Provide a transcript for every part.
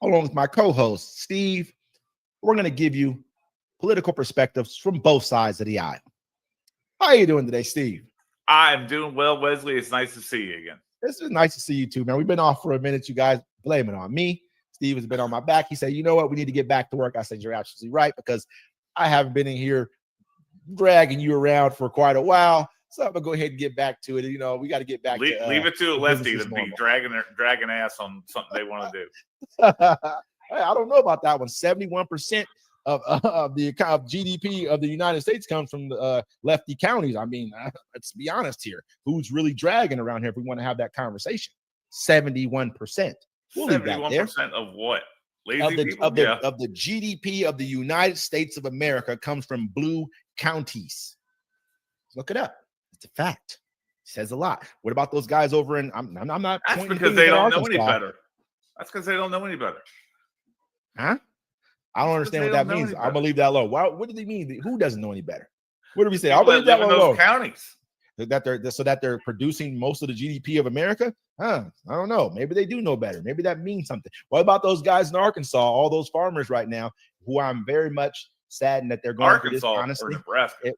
along with my co-host, Steve. We're going to give you political perspectives from both sides of the aisle. How are you doing today, Steve? I'm doing well, Wesley. It's nice to see you again. It's nice to see you too, man. We've been off for a minute. You guys blame it on me. Steve has been on my back. He said, you know what? We need to get back to work. I said, you're absolutely right, because I haven't been in here dragging you around for quite a while. So I'm going to go ahead and get back to it. You know, we got to get back leave it to a lefty to be dragging ass on something they want to do. I don't know about that one. 71% of GDP of the United States comes from the lefty counties. I mean, let's be honest here. Who's really dragging around here if we want to have that conversation? 71%. We'll 71% of what? Of the GDP of the United States of America comes from blue counties. Look it up. It's a fact. It says a lot. What about those guys over in? I'm not. That's because they don't know any better. That's because they don't know any better. Huh? I don't understand what that means. I'm gonna leave that alone. What do they mean? Who doesn't know any better? What do we say? I'll leave that alone. Counties. That they're producing most of the GDP of America? I don't know. Maybe they do know better. Maybe that means something. What about those guys in Arkansas? All those farmers right now, who I'm very much saddened that they're going through this. Honestly, Nebraska.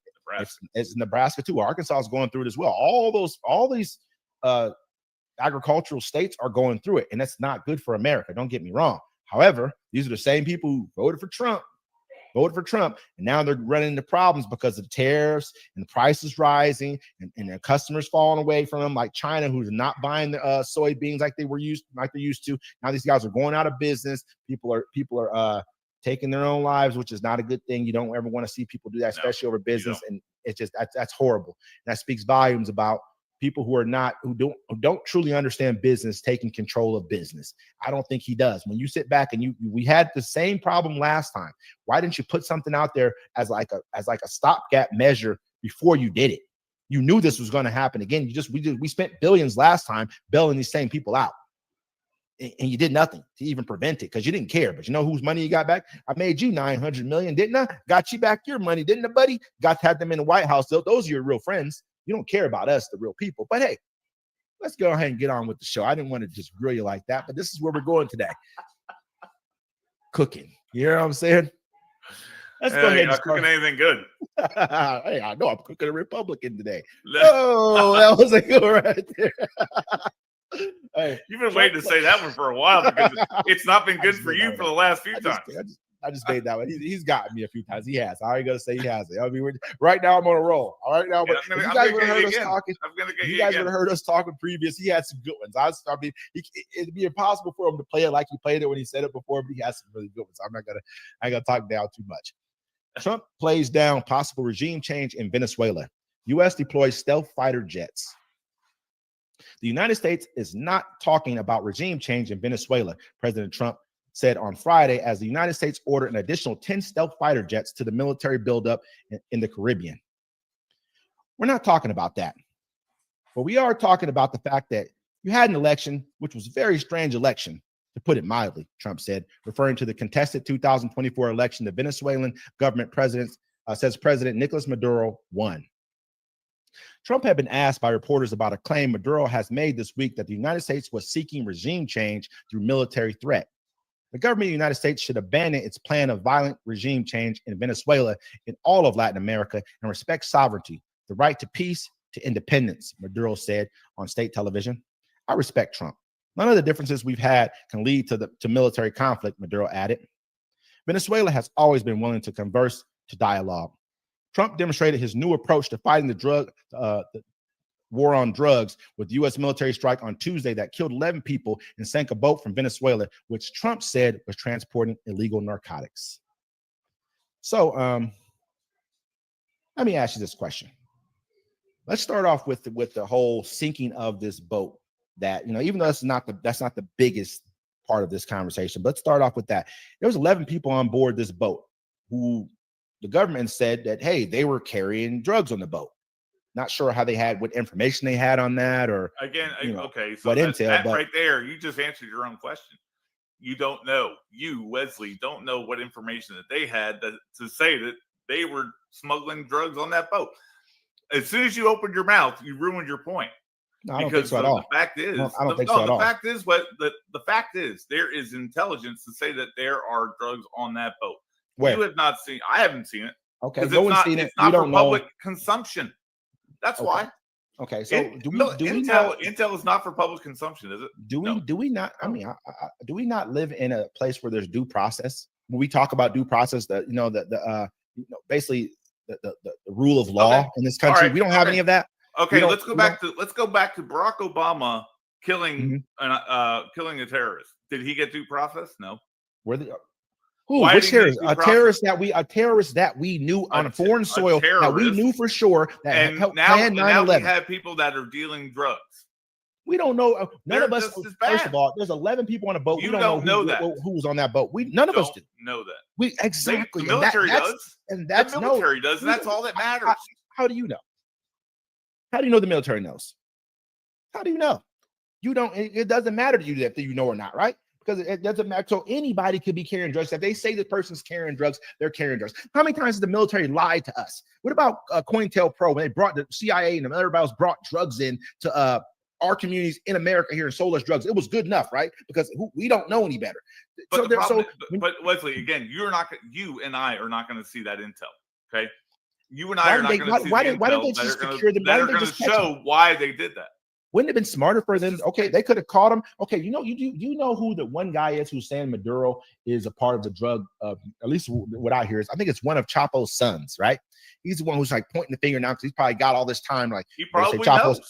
It's Nebraska too. Arkansas is going through it as well. All these agricultural states are going through it, and that's not good for America. Don't get me wrong. However, these are the same people who voted for Trump, and now they're running into problems because of the tariffs and the prices rising, and their customers falling away from them, like China, who's not buying the soybeans like they're used to. Now these guys are going out of business. People are taking their own lives, which is not a good thing. You don't ever want to see people do that, especially over business, and it's just that's horrible. And that speaks volumes about people who don't truly understand business taking control of business. I don't think he does. When you sit back and we had the same problem last time. Why didn't you put something out there as like a stopgap measure before you did it? You knew this was going to happen again. We spent billions last time bailing these same people out, and you did nothing to even prevent it because you didn't care. But you know whose money you got back? I made you $900 million, didn't I? Got you back your money, didn't I, buddy? Got to have them in the White House. Those are your real friends. You don't care about us, the real people. But hey, let's go ahead and get on with the show. I didn't want to just grill you like that, but this is where we're going today. Cooking. You know what I'm saying? Let's go ahead and start. Cooking anything good. Hey, I know I'm cooking a Republican today. Oh, that was a good one right there. Hey, you've been waiting to say that one for a while because it's not been good for you for the last few times. I just made that one. He's gotten me a few times. He has. I ain't gonna say he has it. I mean, right now I'm on a roll. All right now, but you guys would have heard us talking. You guys would have heard us talking previous. He had some good ones. I mean, it'd be impossible for him to play it like he played it when he said it before, but he has some really good ones. I ain't gonna talk down too much. Trump plays down possible regime change in Venezuela. U.S. deploys stealth fighter jets. The United States is not talking about regime change in Venezuela, President Trump said on Friday, as the United States ordered an additional 10 stealth fighter jets to the military buildup in the Caribbean. We're not talking about that, but we are talking about the fact that you had an election, which was a very strange election, to put it mildly, Trump said, referring to the contested 2024 election. The Venezuelan government says President Nicolas Maduro won. Trump had been asked by reporters about a claim Maduro has made this week that the United States was seeking regime change through military threat. The government of the United States should abandon its plan of violent regime change in Venezuela and all of Latin America and respect sovereignty, the right to peace, to independence, Maduro said on state television. I respect Trump. None of the differences we've had can lead to military conflict, Maduro added. Venezuela has always been willing to converse, to dialogue. Trump demonstrated his new approach to fighting the war on drugs with U.S. military strike on Tuesday that killed 11 people and sank a boat from Venezuela, which Trump said was transporting illegal narcotics. So let me ask you this question. Let's start off with the whole sinking of this boat that, you know, even though that's not the biggest part of this conversation, but let's start off with that. There was 11 people on board this boat who the government said that, hey, they were carrying drugs on the boat. Not sure how what information they had on that, or okay. So that right there, you just answered your own question. You don't know. You, Wesley, don't know what information that they had to say that they were smuggling drugs on that boat. As soon as you opened your mouth, you ruined your point. No, I don't think so at all. The fact is, I don't think so at all. The fact is, there is intelligence to say that there are drugs on that boat. Where? You have not seen. I haven't seen it. Okay, no one's seen it. It's not for public consumption. That's why. Okay, so do we Intel is not for public consumption, is it? Do we not? I mean, do we not live in a place where there's due process? When we talk about due process, basically the rule of law in this country, we don't have any of that. Okay, let's go back to Barack Obama killing a terrorist. Did he get due process? No. Which terrorist? A terrorist that we knew on a foreign soil, that we knew for sure that helped plan 9/11. Now we have people that are dealing drugs. We don't know. None of us. First of all, there's 11 people on a boat. You don't know who was on that boat. None of us do. Know that. We exactly. The military does. And that's the military does. And that's all that matters. How do you know? How do you know the military knows? How do you know? You don't. It doesn't matter to you if you know or not, right? Because it doesn't matter. So anybody could be carrying drugs. If they say the person's carrying drugs, they're carrying drugs. How many times has the military lied to us? What about COINTELPRO when they brought the CIA and everybody else brought drugs in to our communities in America here and sold us drugs? It was good enough, right? Because we don't know any better. But but Wesley, again, you and I are not going to see that intel. Okay, you and I are not going to see why didn't they just secure them? That are going to show why they did that. Wouldn't it have been smarter for them? Okay, they could have caught him. Okay, you know who the one guy is who's saying Maduro is a part of the drug, at least what I hear is, I think it's one of Chapo's sons, right? He's the one who's like pointing the finger now because he's probably got all this time. Like, he probably knows.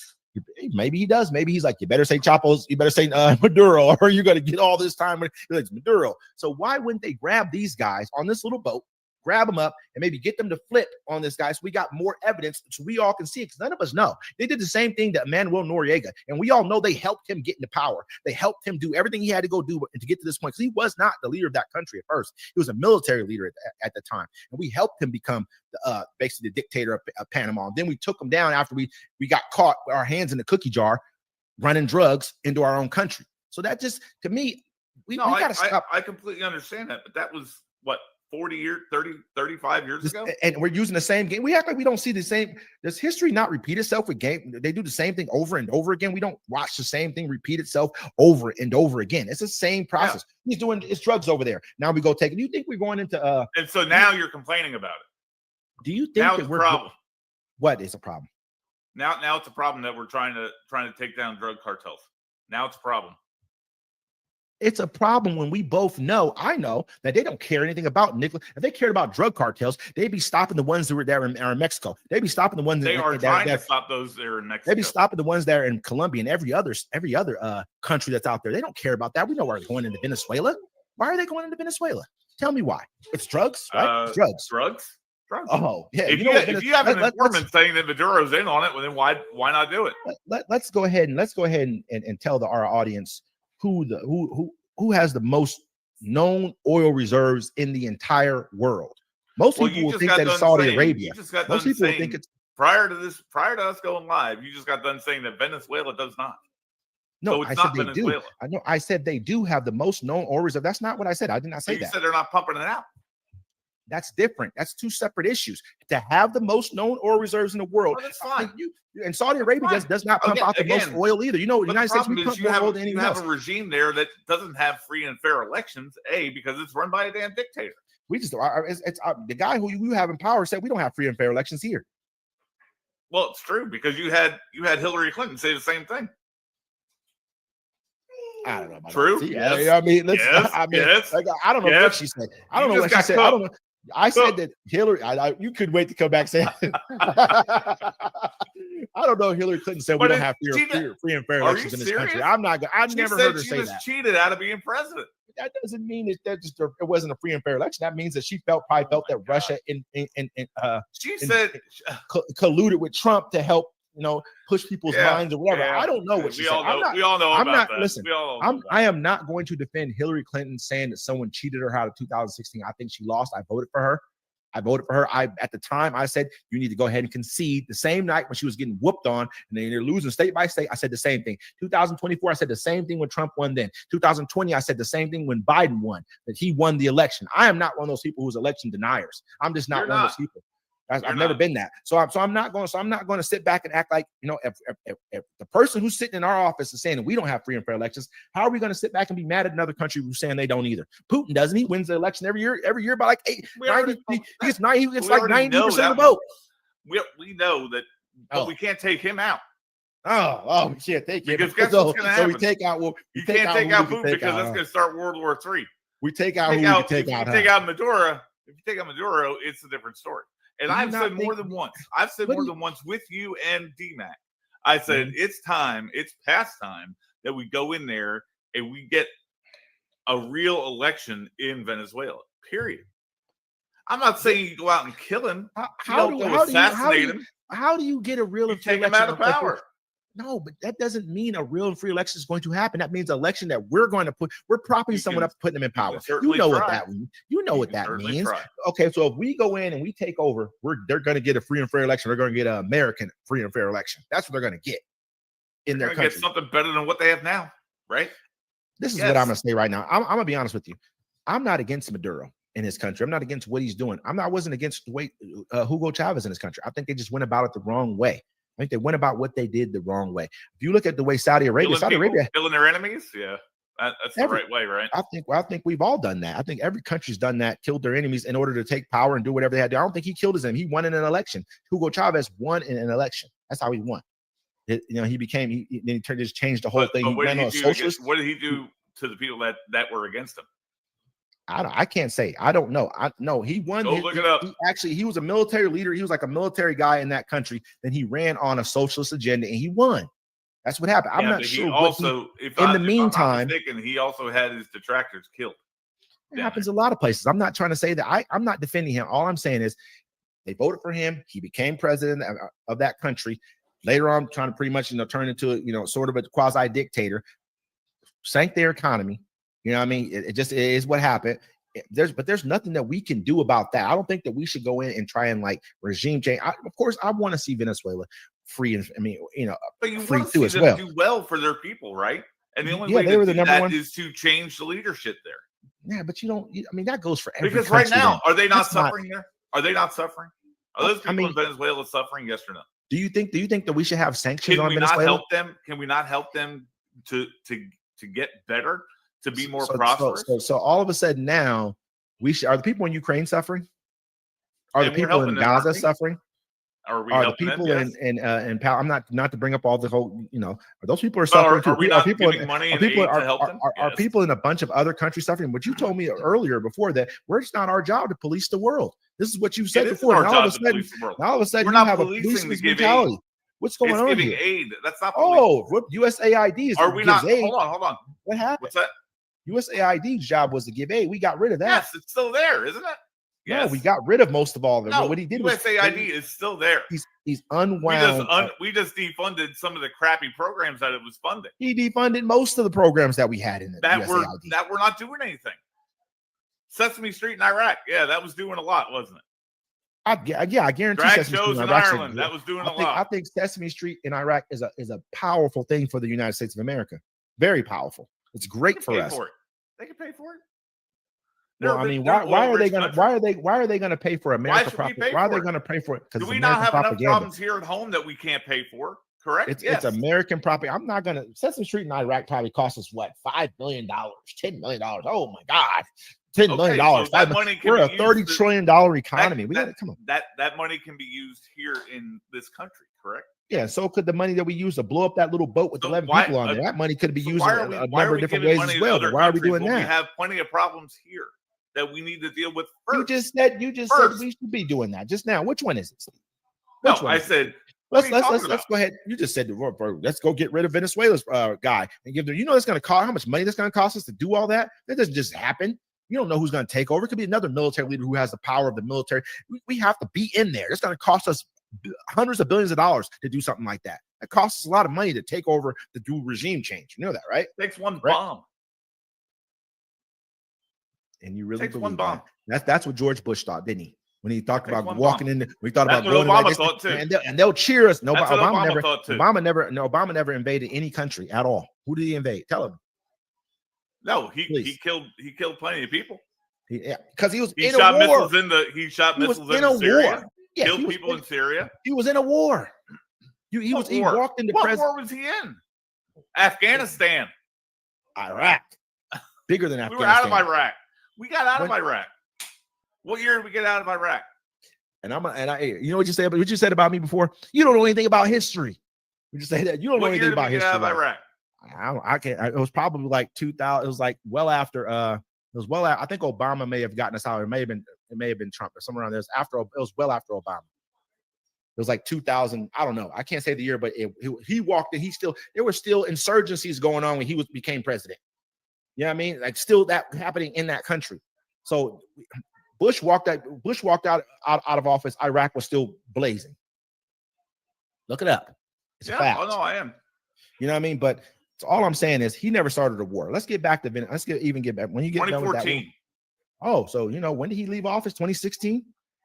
Maybe he does. Maybe he's like, you better say Chapo's, you better say Maduro, or you're going to get all this time when it's Maduro. So why wouldn't they grab these guys on this little boat, grab them up, and maybe get them to flip on this guy so we got more evidence so we all can see it? Because none of us know. They did the same thing to Manuel Noriega, and we all know they helped him get into power. They helped him do everything he had to go do to get to this point, because he was not the leader of that country at first. He was a military leader at the time, and we helped him become basically the dictator of Panama. And then we took him down after we got caught with our hands in the cookie jar running drugs into our own country. So that just, to me, we got to stop. I completely understand that, but that was what, 40 years, 30, 35 years ago. And we're using the same game. We act like we don't see the same. Does history not repeat itself with game? They do the same thing over and over again. We don't watch the same thing repeat itself over and over again. It's the same process. Yeah. He's doing his drugs over there. Now we go take it. Do you think we're going into and so now you're complaining about it. Do you think now it's a problem? What is a problem? Now it's a problem that we're trying to take down drug cartels. Now it's a problem. It's a problem when we both know, I know, that they don't care anything about Nicolas. If they cared about drug cartels, they'd be stopping the ones that are in Mexico. They'd be stopping the ones they are trying to stop those that are in Mexico. They'd be stopping the ones that are in Colombia and every other country that's out there. They don't care about that. We know why they're going into Venezuela. Why are they going into Venezuela? Tell me why. It's drugs, right? Drugs. Oh, yeah. If you have an informant saying that Maduro's in on it, well, then why not do it? Let's go ahead and tell our audience who has the most known oil reserves in the entire world. Most people will think that it's Saudi Arabia. Most people will think it's prior to us going live. You just got done saying that Venezuela does not. No, I said they do. I know. I said they do have the most known oil reserve. That's not what I said. I did not say that. You said they're not pumping it out. That's different. That's two separate issues. To have the most known oil reserves in the world, that's fine. And Saudi Arabia does not pump out the most oil either. You know, the United States, we pump more oil than anyone else. You have a regime there that doesn't have free and fair elections. Because it's run by a damn dictator. We just it's the guy who you have in power said we don't have free and fair elections here. Well, it's true because you had Hillary Clinton say the same thing. I don't know about true. That. Yes. I mean, yes. Like, I don't know what she said. I don't know what she said. I don't know. I said that Hillary. You couldn't wait to come back saying. I don't know. Hillary Clinton said we don't have free and fair elections in this country. I've never heard her say that. She was cheated out of being president. That doesn't mean it wasn't a free and fair election. That means that she probably felt that Russia colluded with Trump to help push people's minds or whatever. I don't know what she said. We all know about that. Listen, I am not going to defend Hillary Clinton saying that someone cheated her out of 2016. I think she lost. I voted for her. At the time, I said, you need to go ahead and concede. The same night when she was getting whooped on and they're losing state by state, I said the same thing. 2024, I said the same thing when Trump won then. 2020, I said the same thing when Biden won, that he won the election. I am not one of those people who's election deniers. I'm just not one of those people. I've never been that. So I'm not going to sit back and act like, if the person who's sitting in our office is saying that we don't have free and fair elections, how are we going to sit back and be mad at another country who's saying they don't either? Putin doesn't. He wins the election every year by like 90. He gets 90% of the vote. We know that, but we can't take him out. Oh, we can't take him. Because guess what's going to happen? So we take out. You can't take out Putin because that's going to start World War III. We take out who we can take out. If you take out Maduro, it's a different story. And I've said more than once. I've said more than once with you and DMAC. I said it's past time that we go in there and we get a real election in Venezuela. Period. I'm not saying you go out and kill him. How do you get a real and free election? Take him out of power. No, but that doesn't mean a real and free election is going to happen. That means an election that we're propping someone up, putting them in power. You know what that means. You know what that means. Okay, so if we go in and we take over, they're going to get a free and fair election. They're going to get an American free and fair election. That's what they're going to get in their country. Get something better than what they have now, right? This is what I'm going to say right now. I'm going to be honest with you. I'm not against Maduro in his country. I'm not against what he's doing. I wasn't against the way Hugo Chavez in his country. I think they just went about it the wrong way. I think they went about what they did the wrong way. If you look at the way Saudi Arabia killing their enemies, that's the right way, right? I think we've all done that. I think every country's done that, killed their enemies in order to take power and do whatever they had to do. I don't think he killed his enemy. He won in an election. Hugo Chavez won in an election. That's how he won. He just changed the whole thing. What did he do to the people that were against him? I can't say. I don't know. He won. Look it up. He was a military leader. He was like a military guy in that country. Then he ran on a socialist agenda and he won. That's what happened. I'm not sure. In the meantime, he also had his detractors killed. It happens a lot of places. I'm not trying to say that. I'm not defending him. All I'm saying is they voted for him. He became president of that country. Later on, trying to pretty much turn into sort of a quasi dictator, sank their economy. You know what I mean? It is what happened. There's nothing that we can do about that. I don't think that we should go in and try and regime change. Of course, I want to see Venezuela free and but you free want to too see as them well. Do well for their people, right? And the only way to do that is to change the leadership there. Yeah, but that goes for every because right now, are they not suffering there? Are they not suffering? Are those people in Venezuela suffering? Yes or no? Do you think that we should have sanctions on Venezuela? Can we not help them to get better? To be more prosperous. So all of a sudden now are the people in Ukraine suffering? Are the people in Gaza suffering? Are the people in I'm not to bring up all the whole, are those people suffering too? Are people in a bunch of other countries suffering? But you told me earlier before that it's not our job to police the world. This is what you said before. And all of a sudden you have a police brutality. What's going on giving here? Aid. That's not. USAID is. Are we not? Aid. Hold on. What happened? What's that? USAID's job was to give aid. We got rid of that. Yes, it's still there, isn't it? Yes. No, we got rid of most of all of it. No, what he did USAID is still there. He's unwound. We just defunded some of the crappy programs that it was funding. He defunded most of the programs that we had in the USAID. That were not doing anything. Sesame Street in Iraq, that was doing a lot, wasn't it? I guarantee. Drag shows in Ireland, that was doing a lot. I think Sesame Street in Iraq is a powerful thing for the United States of America. Very powerful. It's great for us. They can pay for it. Well, why are they going to pay for American propaganda? Why are they going to pay for it? Do we not have enough problems here at home that we can't pay for? Correct. It's American propaganda. I'm not going to. Sesame Street in Iraq probably cost us what, $5 million, $10 million. Oh my God, $10 million. So that money we're a $30 trillion economy. Come on. That money can be used here in this country. Correct. Yeah, so could the money that we use to blow up that little boat with 11 people on it. That money could be used in a number of different ways as well. Why are we doing that? We have plenty of problems here that we need to deal with first. You just said we should be doing that just now. Which one is it? I said let's go ahead. You just said let's go get rid of Venezuela's guy and give them. That's going to cost how much money that's going to cost us to do all that. That doesn't just happen. You don't know who's going to take over. It could be another military leader who has the power of the military. We have to be in there. It's going to cost us hundreds of billions of dollars to do something like that. It costs us a lot of money to take over, to do regime change. You know that, right? Takes one bomb. And you really believe one bomb. That's what George Bush thought, didn't he? When he talked about walking in, we thought about going Obama thought too. And they'll cheer us. No, Obama never invaded any country at all. Who did he invade? Tell him. No, he killed plenty of people. Yeah, because he was in a war. He shot missiles in Syria. killed people in Syria. He was in a war. He walked into What war was he in? Afghanistan. Iraq. Bigger than Afghanistan. We were out of Iraq. We got out of Iraq. What year did we get out of Iraq? And you know what you said? What you said about me before? You don't know anything about history. You just say that you don't know anything about history. Out of Iraq? I can't. It was probably like 2000. It was like well after. I think Obama may have gotten us out. It may have been Trump or somewhere around there. It was well after Obama. It was like 2000. I don't know. I can't say the year, but he walked in. There were still insurgencies going on when he became president. You know what I mean? Like still that happening in that country. So Bush walked out of office. Iraq was still blazing. Look it up. It's a fact. Oh no, I am. You know what I mean? But all I'm saying is he never started a war. Let's get back to Venezuela. Get back when you get 2014. Oh, so when did he leave office? 2016.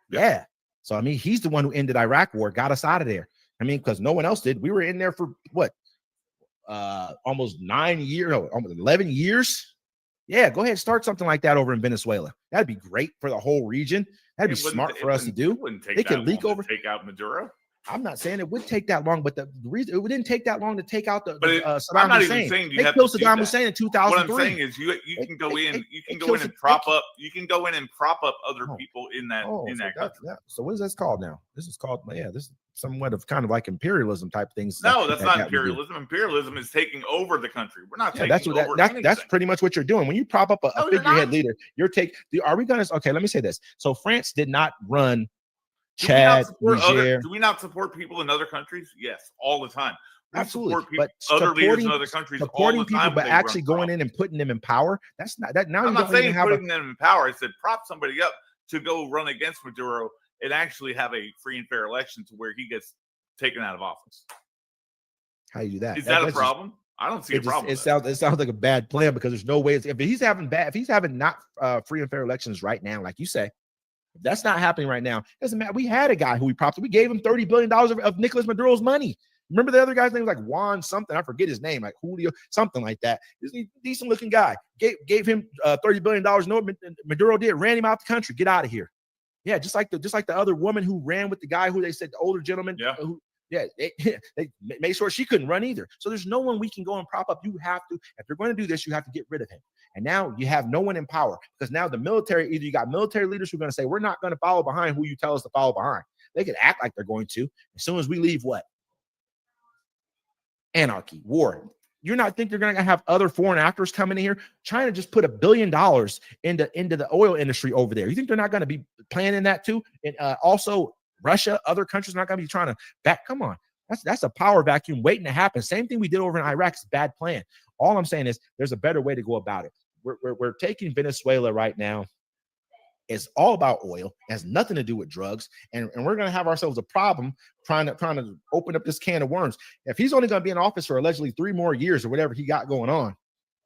Yeah. So I mean, he's the one who ended Iraq war, got us out of there. I mean, because no one else did. We were in there for what? Almost 9 years, almost 11 years. Yeah, go ahead, start something like that over in Venezuela. That'd be great for the whole region. That'd be smart for us to do. They could leak over, take out Maduro. I'm not saying it would take that long, but the reason it didn't take that long to take out Saddam I'm not Hussein. Even saying you they killed Saddam Hussein in 2003. What I'm saying is you can go in and prop up. You can go in and prop up other people in that country. So what is this called now? This is called this is somewhat of kind of like imperialism type things. No, that's not imperialism. Imperialism is taking over the country. We're not taking over anything. That's pretty much what you're doing. When you prop up a figurehead leader, are we going to? Okay, let me say this. So France did not run Chad, Niger. Do we not support people in other countries? Yes, all the time. We Absolutely, support other leaders in other countries supporting all the time people, but actually going in and putting them in power. That's not that. Now I'm not saying putting them in power. I said prop somebody up to go run against Maduro and actually have a free and fair election to where he gets taken out of office. How do you do that? Is that a problem? I don't see a problem. It sounds like a bad plan because there's no way. If he's having not free and fair elections right now, like you say. If that's not happening right now, doesn't matter. We had a guy who we gave him $30 billion of Nicolas Maduro's money. Remember the other guy's name was like Juan something. I forget his name, like Julio, something like that. This is a decent looking guy. Gave him $30 billion. You know what Maduro did? Ran him out the country. Get out of here. Yeah, just like the other woman who ran with the guy who they said the older gentleman. Yeah. They made sure she couldn't run either. So there's no one we can go and prop up. You have to, if you're going to do this, you have to get rid of him. And now you have no one in power because now the military, either you got military leaders who are going to say, we're not going to follow behind who you tell us to follow behind. They can act like they're going to. As soon as we leave, what? Anarchy, war. You're not think they're going to have other foreign actors coming in here? China just put $1 billion into the oil industry over there. You think they're not going to be planning that too? And also Russia, other countries not going to be trying to back. Come on. That's a power vacuum waiting to happen. Same thing we did over in Iraq. It's a bad plan. All I'm saying is there's a better way to go about it. We're taking Venezuela right now. It's all about oil. It has nothing to do with drugs. And we're going to have ourselves a problem trying to open up this can of worms. If he's only going to be in office for allegedly 3 more years or whatever he got going on,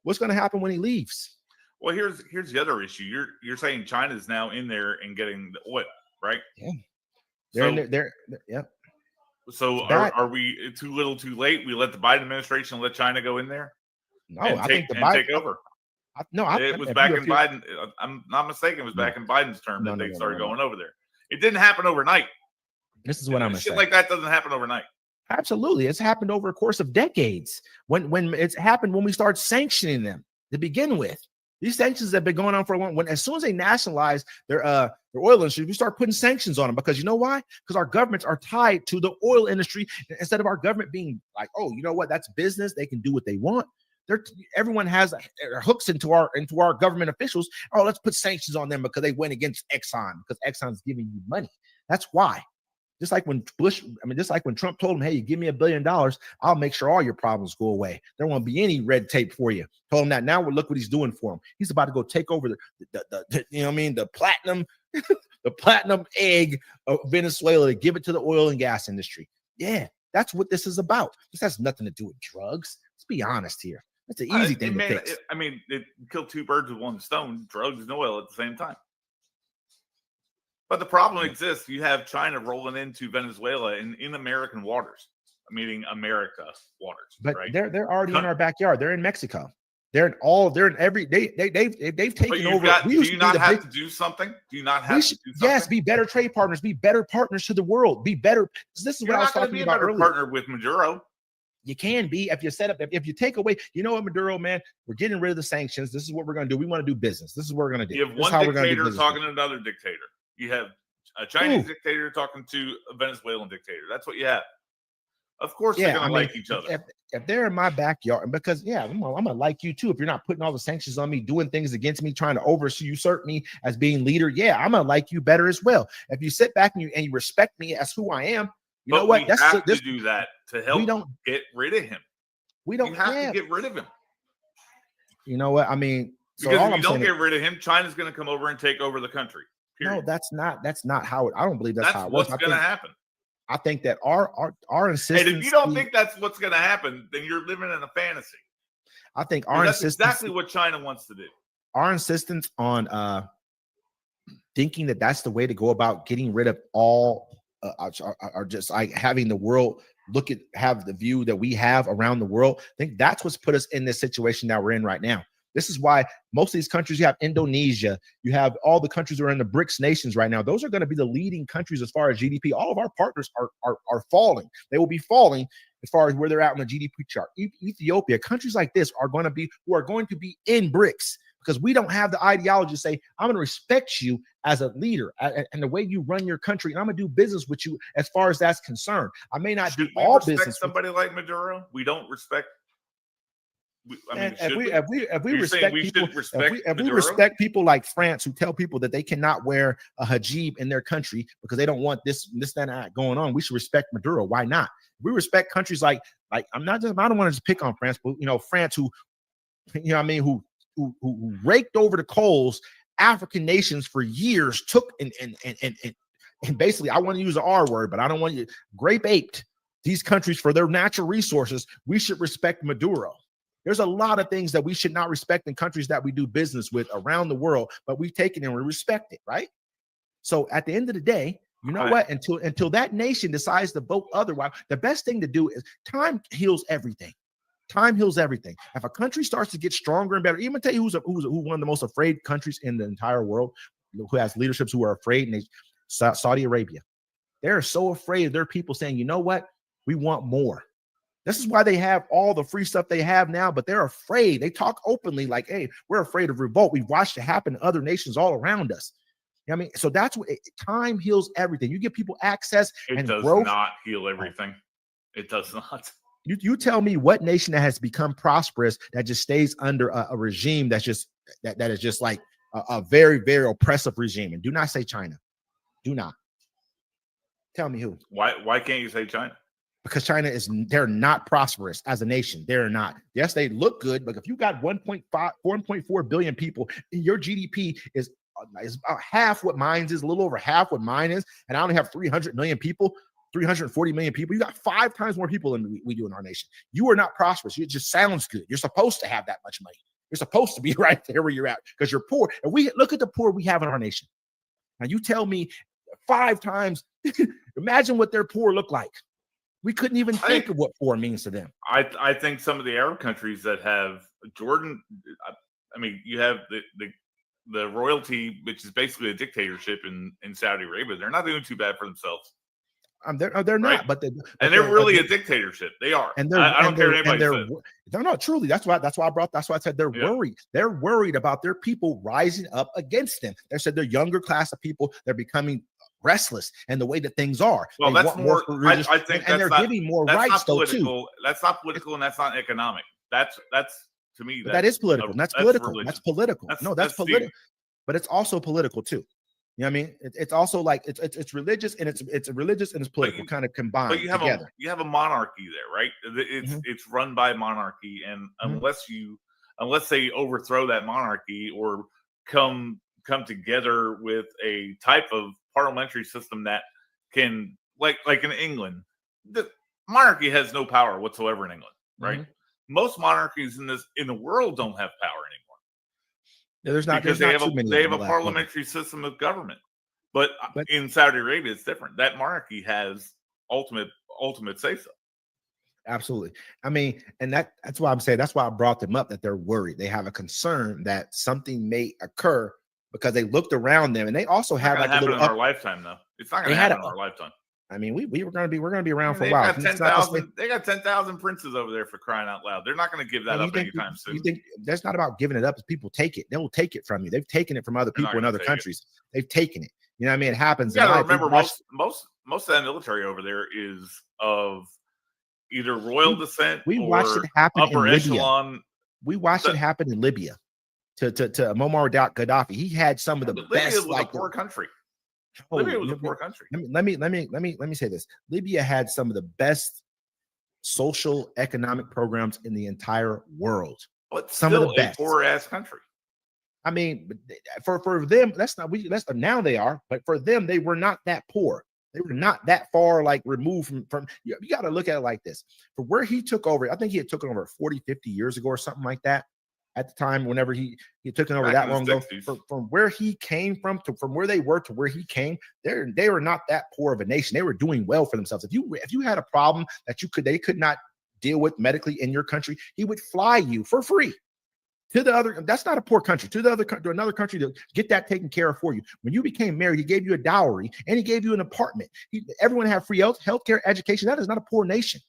what's going to happen when he leaves? Well, here's the other issue. You're saying China is now in there and getting the oil, right? Yeah. They're yeah. So are we too little too late? We let the Biden administration let China go in there? No, I think take over. It was back in Biden. I'm not mistaken. It was back in Biden's term that they started going over there. It didn't happen overnight. This is what I'm saying. Shit like that doesn't happen overnight. Absolutely. It's happened over a course of decades. When it's happened when we start sanctioning them to begin with. These sanctions have been going on for a long. As soon as they nationalize their oil industry, we start putting sanctions on them because you know why? Because our governments are tied to the oil industry instead of our government being like, oh, you know what? That's business. They can do what they want. Everyone has hooks into our government officials. Oh, let's put sanctions on them because they went against Exxon because Exxon's giving you money. That's why. Just like when Trump told him, hey, you give me $1 billion, I'll make sure all your problems go away. There won't be any red tape for you. Told him that. Now look what he's doing for him. He's about to go take over the you know what I mean, the platinum, the platinum egg of Venezuela to give it to the oil and gas industry. Yeah, that's what this is about. This has nothing to do with drugs. Let's be honest here. That's an easy thing to fix. It killed 2 birds with 1 stone, drugs and oil at the same time. But the problem exists. You have China rolling into Venezuela in American waters, meaning America waters. But right? they're already in our backyard. They're in Mexico. They're in every they've taken over. Do you not have to do something? Do you not have to do something? Yes, be better trade partners, be better partners to the world, be better. This is what I was talking about earlier. Partner with Maduro. You can be if you set up, if you take away, you know what, Maduro, man, we're getting rid of the sanctions. This is what we're going to do. We want to do business. This is what we're going to do. You have one dictator talking to another dictator. You have a Chinese dictator talking to a Venezuelan dictator. That's what you have. Of course, they're going to like each other. If they're in my backyard, because I'm going to like you too. If you're not putting all the sanctions on me, doing things against me, trying to usurp me as being leader, I'm going to like you better as well. If you sit back and you respect me as who I am, you know what? We have to do that to help get rid of him. We don't have to get rid of him. You know what? I mean, because if you don't get rid of him, China's going to come over and take over the country. Period. No, that's not how it. I don't believe that's how it works. What's going to happen. I think that our insistence. And if you don't think that's what's going to happen, then you're living in a fantasy. I think that's exactly what China wants to do. Our insistence on thinking that that's the way to go about getting rid of all are just like having the world have the view that we have around the world. I think that's what's put us in this situation that we're in right now. This is why most of these countries, you have Indonesia, you have all the countries that are in the BRICS nations right now. Those are going to be the leading countries as far as GDP. All of our partners are falling. They will be falling as far as where they're at on the GDP chart. Ethiopia, countries like this are going to be in BRICS because we don't have the ideology to say, I'm going to respect you as a leader and the way you run your country, and I'm going to do business with you as far as that's concerned. I may not do all business. Somebody like Maduro, we don't respect. If we respect people like France who tell people that they cannot wear a hijab in their country because they don't want this and that going on, we should respect Maduro. Why not? We respect countries like I don't want to just pick on France, but France who raked over the coals African nations for years, took and basically, I want to use the R word, but I don't want you grape aped these countries for their natural resources. We should respect Maduro. There's a lot of things that we should not respect in countries that we do business with around the world, but we take it and we respect it, right? So at the end of the day, you know what? Until that nation decides to vote otherwise, the best thing to do is time heals everything. Time heals everything. If a country starts to get stronger and better, even tell you who's one of the most afraid countries in the entire world, who has leaderships who are afraid, and Saudi Arabia. They're so afraid of their people saying, you know what? We want more. This is why they have all the free stuff they have now, but they're afraid. They talk openly like, hey, we're afraid of revolt. We've watched it happen to other nations all around us. I mean, so that's what time heals everything. You give people access and growth. It does not heal everything. It does not. You tell me what nation that has become prosperous that just stays under a regime that's just that is just like a very, very oppressive regime. And do not say China. Do not. Tell me who. Why can't you say China? Because they're not prosperous as a nation. They're not. Yes, they look good, but if you got 1.4 billion people, your GDP is about half what mine is, a little over half what mine is, and I only have 300 million people, 340 million people. You got 5 times more people than we do in our nation. You are not prosperous. It just sounds good. You're supposed to have that much money. You're supposed to be right there where you're at because you're poor. And we look at the poor we have in our nation. Now you tell me 5 times, imagine what their poor look like. We couldn't even think of what poor means to them. I think some of the Arab countries that have Jordan, I mean, you have the royalty, which is basically a dictatorship in Saudi Arabia. They're not doing too bad for themselves. They're not, but they're really a dictatorship. They are. And I don't care what anybody says. No, truly. That's why I said they're worried. They're worried about their people rising up against them. They said they're younger class of people. They're becoming restless and the way that things are. Well, that's more. I think they're giving more rights though too. That's not political and that's not economic. That's to me. That is political. That's political. That's political. That's political. But it's also political too. You know what I mean? It's also like it's religious and it's religious and it's political kind of combined. But you have together. You have a monarchy there, right? It's run by monarchy, and unless they overthrow that monarchy or come together with a type of parliamentary system that can, like in England, the monarchy has no power whatsoever in England, right? Most monarchies in the world don't have power anymore. Yeah, there's not because they have a parliamentary system of government, but in Saudi Arabia it's different. That monarchy has ultimate say so. Absolutely. I mean, and that's why I'm saying, that's why I brought them up, that they're worried. They have a concern that something may occur because they looked around them, and they also had like a little in our lifetime though. It's not going to happen in our lifetime. I mean, we're going to be around for a while. They got 10,000 princes over there, for crying out loud. They're not going to give that up anytime soon. You think that's not about giving it up? Is people take it? They will take it from you. They've taken it from other people in other countries. They've taken it. You know what I mean? It happens. You got to remember, most of that military over there is of either royal descent. We watched it happen upper in echelon. Libya. We watched it happen in Libya to Muammar Gaddafi. He had some of the best. Libya was a poor country. Libya was a poor country. Let me say this. Libya had some of the best social economic programs in the entire world. But some of the best. Poor ass country. I mean, for them, now they are, but for them, they were not that poor. They were not that far like removed from you got to look at it like this. For where he took over, I think he had taken over 40, 50 years ago or something like that. At the time, whenever he took it over that long ago, from where he came from where they were to where he came, they were not that poor of a nation. They were doing well for themselves. If you had a problem that they could not deal with medically in your country, he would fly you for free to the other. That's not a poor country. To another country to get that taken care of for you. When you became married, he gave you a dowry and he gave you an apartment. Everyone had free healthcare, education. That is not a poor nation.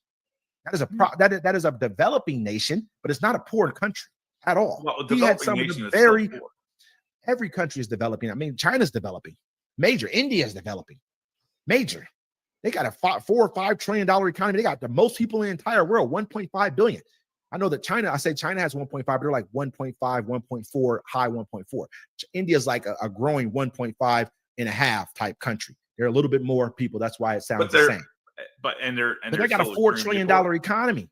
That is that is a developing nation, but it's not a poor country at all. Well, he had some of the every country is developing. I mean, China's developing major. India is developing major. They got a $4 or $5 trillion economy. They got the most people in the entire world, 1.5 billion. I know that China has 1.5, but they're like 1.5, 1.4, high 1.4. India's like a growing 1.5 and a half type country. They're a little bit more people. That's why it sounds the same. But they got a $4 trillion economy.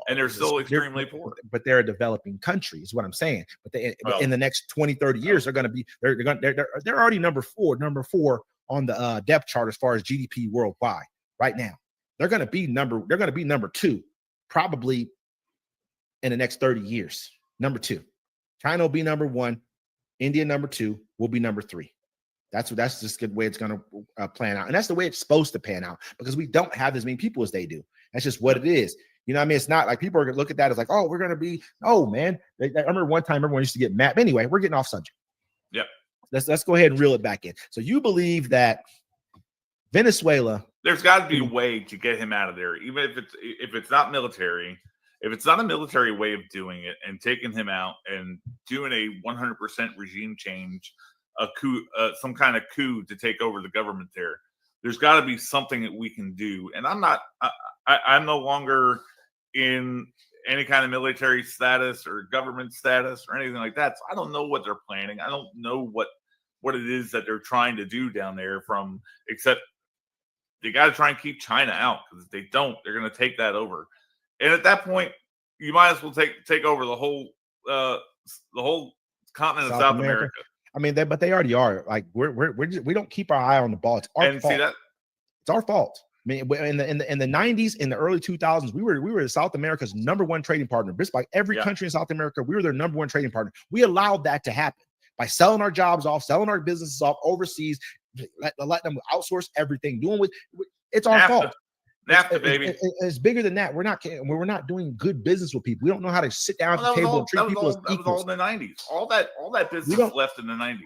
And they're still extremely poor. But they're a developing country, is what I'm saying. But in the next 20, 30 years, they're already number four on the depth chart as far as GDP worldwide right now. They're going to be number two, probably in the next 30 years. Number two. China will be number one. India number two, will be number three. That's just the way it's going to plan out. And that's the way it's supposed to pan out, because we don't have as many people as they do. That's just what it is. You know what I mean? It's not like people are going to look at that as like, oh, we're going to be, oh, man. I remember one time everyone used to get mad. But anyway, we're getting off subject. Yep. Let's go ahead and reel it back in. So you believe that Venezuela. There's got to be a way to get him out of there, even if it's not military. If it's not a military way of doing it and taking him out and doing a 100% regime change, a coup, some kind of coup to take over the government there's got to be something that we can do. And I'm no longer in any kind of military status or government status or anything like that. So I don't know what they're planning. I don't know what it is that they're trying to do down there, except they got to try and keep China out, because if they don't, they're going to take that over. And at that point, you might as well take over the whole continent of South America. I mean, but they already are. Like we don't keep our eye on the ball. It's our fault. It's our fault. I mean, in the 90s, in the early 2000s, we were South America's number one trading partner. Just like every country in South America, we were their number one trading partner. We allowed that to happen by selling our jobs off, selling our businesses off overseas, let them outsource everything. It's our fault. NAFTA, baby. It's bigger than that. We're not doing good business with people. We don't know how to sit down at the table and treat people as equals. That was all in the 90s. All that business left in the 90s.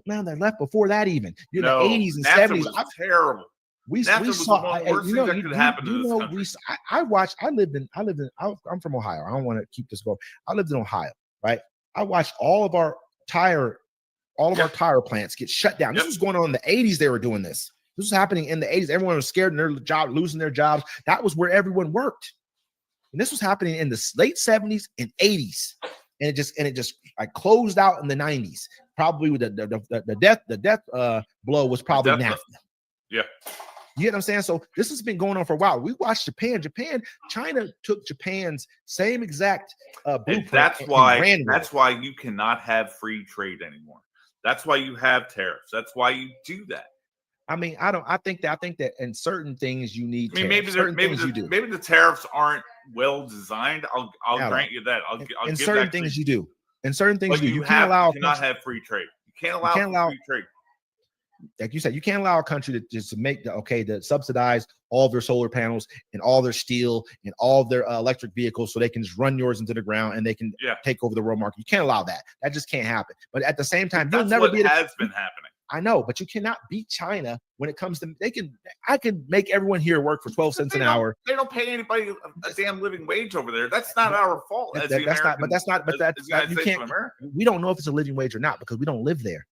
Man, they left before that even. The 80s and NAFTA 70s. Was terrible. We saw. I'm from Ohio. I don't want to keep this going. I lived in Ohio, right? I watched all of our tire plants get shut down. This was going on in the 80s. They were doing this. This was happening in the 80s. Everyone was scared in their job, losing their jobs. That was where everyone worked. And this was happening in the late 70s and 80s. And it just like closed out in the 90s. Probably with the death blow was probably NAFTA. Yeah. You get what I'm saying? So this has been going on for a while. We watched China took Japan's same exact blueprint. That's why you cannot have free trade anymore. That's why you have tariffs. That's why you do that. I mean, I think that in certain things you need. I mean, maybe the tariffs aren't well designed. I'll grant you that. In certain things you do. In certain things you cannot have free trade. You can't allow free trade. like you said, you can't allow a country to just make to subsidize all of their solar panels and all their steel and all of their electric vehicles so they can just run yours into the ground and they can take over the world market. You can't allow that. That just can't happen. But at the same time, you'll never be. That's been happening. I know, but you cannot beat China when it comes to I can make everyone here work for 12 cents an hour. They don't pay anybody a damn living wage over there. That's not our fault. We don't know if it's a living wage or not because we don't live there.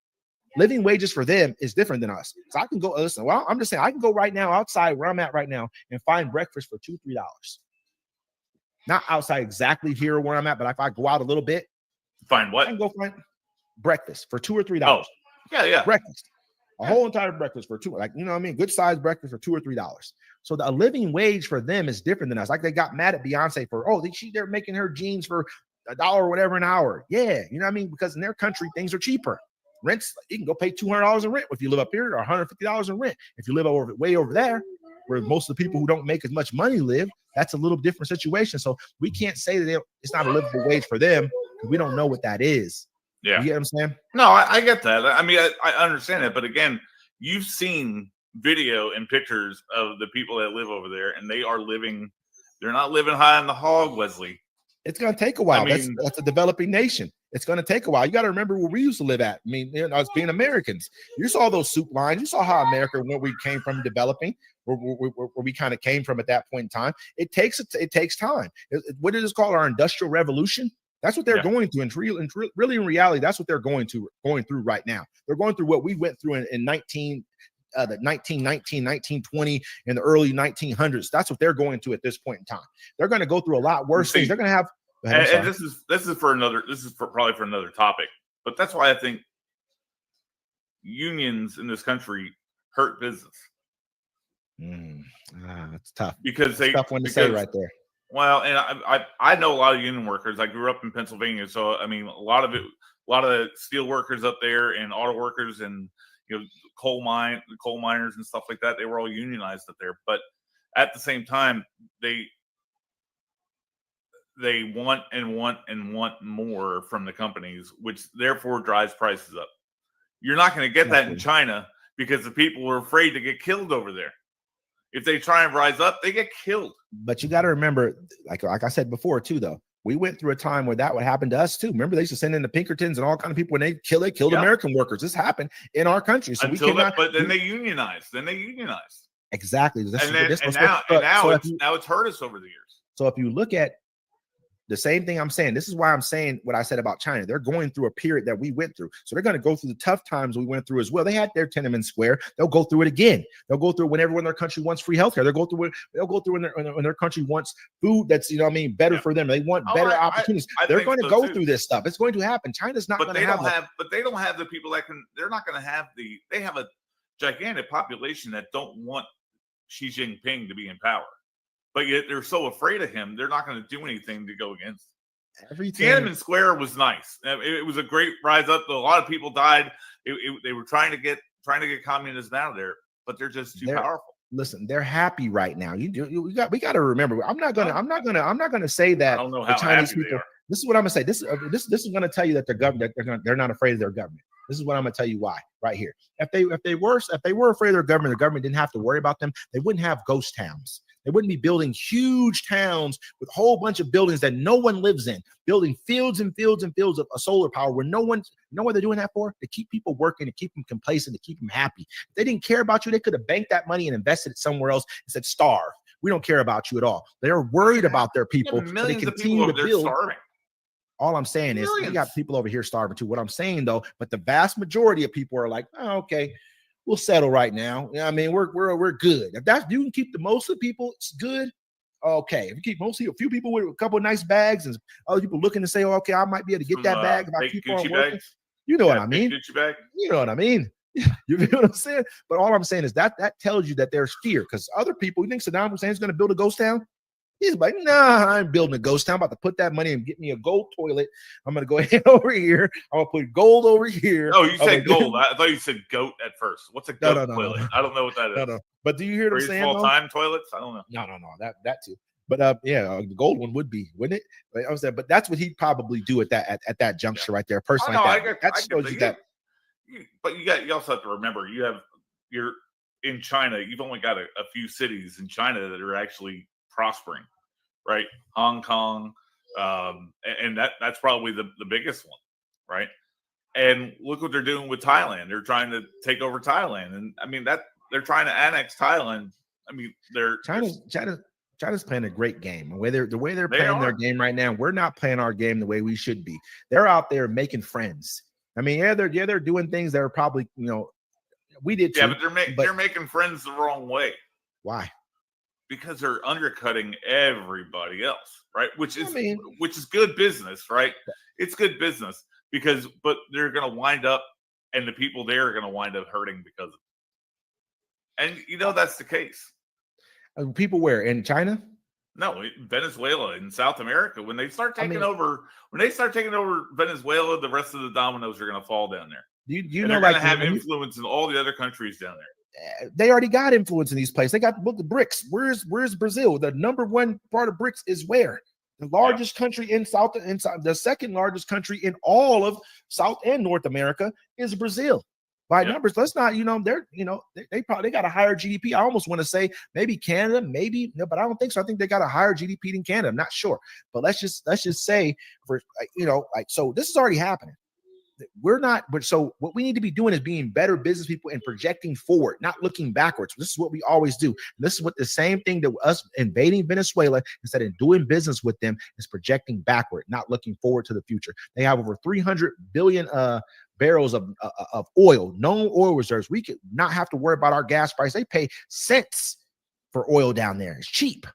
Living wages for them is different than us. So I can go, listen, well, I'm just saying I can go right now outside where I'm at right now and find breakfast for $2-3. Not outside exactly here where I'm at, but if I go out a little bit. Find what? I can go find breakfast for $2 or $3. Oh. Yeah. Breakfast. A whole entire breakfast for $2. Like, you know what I mean? Good sized breakfast for $2 or $3. So a living wage for them is different than us. Like they got mad at Beyonce for, they're making her jeans for $1 or whatever an hour. Yeah. You know what I mean? Because in their country, things are cheaper. Rents, you can go pay $200 in rent if you live up here or $150 in rent. If you live way over there, where most of the people who don't make as much money live, that's a little different situation. So we can't say that it's not a livable wage for them because we don't know what that is. Yeah. You get what I'm saying? No, I get that. I mean, I understand it. But again, you've seen video and pictures of the people that live over there, and they're not living high on the hog, Wesley. It's going to take a while. I mean, that's a developing nation. It's going to take a while. You got to remember where we used to live at. I mean, as being Americans, you saw those soup lines. You saw how America, where we came from developing, where we kind of came from at that point in time. It takes time. What is it called? Our industrial revolution. That's what they're going through. And really, in reality, that's what they're going through right now. They're going through what we went through in 1919, 1920, in the early 1900s. That's what they're going to at this point in time. They're going to go through a lot worse things. They're going to have. And this is probably for another topic. But that's why I think unions in this country hurt business. That's tough. Because that's tough one to say right there. Well, and I know a lot of union workers. I grew up in Pennsylvania, so I mean, a lot of steel workers up there and auto workers and coal miners and stuff like that. They were all unionized up there, but at the same time, they want more from the companies, which therefore drives prices up. You're not going to get that in China because the people are afraid to get killed over there. If they try and rise up, they get killed. But you got to remember, like I said before, too, though, we went through a time where that would happen to us, too. Remember, they used to send in the Pinkertons and all kind of people when they killed American workers. This happened in our country. So but then they unionized. Exactly. Now it's hurt us over the years. So if you look at the same thing I'm saying, this is why I'm saying what I said about China. They're going through a period that we went through. So they're going to go through the tough times we went through as well. They had their Tiananmen Square. They'll go through it again. They'll go through when everyone in their country wants free healthcare. They'll go through when their country wants food that's, better for them. They want better opportunities. They're going to go through this stuff. It's going to happen. China's not going to have. But they don't have the people that can. They're not going to have they have a gigantic population that don't want Xi Jinping to be in power. But yet they're so afraid of him, they're not going to do anything to go against. Tiananmen Square was nice. It was a great rise up. A lot of people died. They were trying to get communism out of there, but they're just too powerful. Listen, they're happy right now. We got to remember. I'm not gonna say that I don't know the how Chinese happy people. This is what I'm gonna say. This is gonna tell you that their government they're not afraid of their government. This is what I'm gonna tell you why right here. If they were afraid of their government, the government didn't have to worry about them. They wouldn't have ghost towns. They wouldn't be building huge towns with a whole bunch of buildings that no one lives in, building fields and fields and fields of solar power where no one, you know what they're doing that for? To keep people working, to keep them complacent, to keep them happy. If they didn't care about you, they could have banked that money and invested it somewhere else and said, starve. We don't care about you at all. They're worried about their people. So they continue to build. Starving. All I'm saying is we got people over here starving too. What I'm saying though, but the vast majority of people are like, oh, okay, we'll settle right now. I mean, we're good. If you can keep the most of the people, it's good. Okay. If you keep a few people with a couple of nice bags and other people looking to say, oh, okay, I might be able to get that bag if I keep on working. You know what I mean? You know what I mean? You know what I'm saying? But all I'm saying is that tells you that there's fear because other people, you think Saddam Hussein's going to build a ghost town? He's like, nah, I ain't building a ghost town. I'm about to put that money and get me a gold toilet. I'm going to go ahead over here. I'm going to put gold over here. Oh, you said gold. I thought you said goat at first. What's a goat toilet? No. I don't know what that is. No. But do you hear what I'm saying? Small-time toilets? I don't know. No. That too. But the gold one would be, wouldn't it? Like I was saying, but that's what he'd probably do at that juncture right there. A person like that. That shows you that. But you also have to remember, you have you're in China, you've only got a few cities in China that are actually prospering, right? Hong Kong, and that's probably the biggest one, right? And look what they're doing with Thailand. They're trying to take over Thailand, and I mean that they're trying to annex Thailand. I mean, China's playing a great game. The way they're playing their game right now, we're not playing our game the way we should be. They're out there making friends. I mean, they're doing things that are probably, we did too. Yeah, but they're making friends the wrong way. Why? Because they're undercutting everybody else, right? Which is good business, right? It's good business but they're going to wind up, and the people there are going to wind up hurting because of it. And that's the case. People where in China? No, Venezuela in South America. When they start taking over Venezuela, the rest of the dominoes are going to fall down there. They're going to have influence in all the other countries down there. They already got influence in these places. They got the BRICS. Where's Brazil? The number one part of BRICS is where? The largest country in the second largest country in all of South and North America is Brazil. By numbers, let's not, they probably got a higher GDP. I almost want to say maybe Canada, but I don't think so. I think they got a higher GDP than Canada. I'm not sure, but let's just say so this is already happening. So what we need to be doing is being better business people and projecting forward, not looking backwards. This is what we always do. This is what the same thing that us invading Venezuela, instead of doing business with them, is projecting backward, not looking forward to the future. They have over 300 billion barrels of oil, known oil reserves. We could not have to worry about our gas price. They pay cents for oil down there. It's cheap.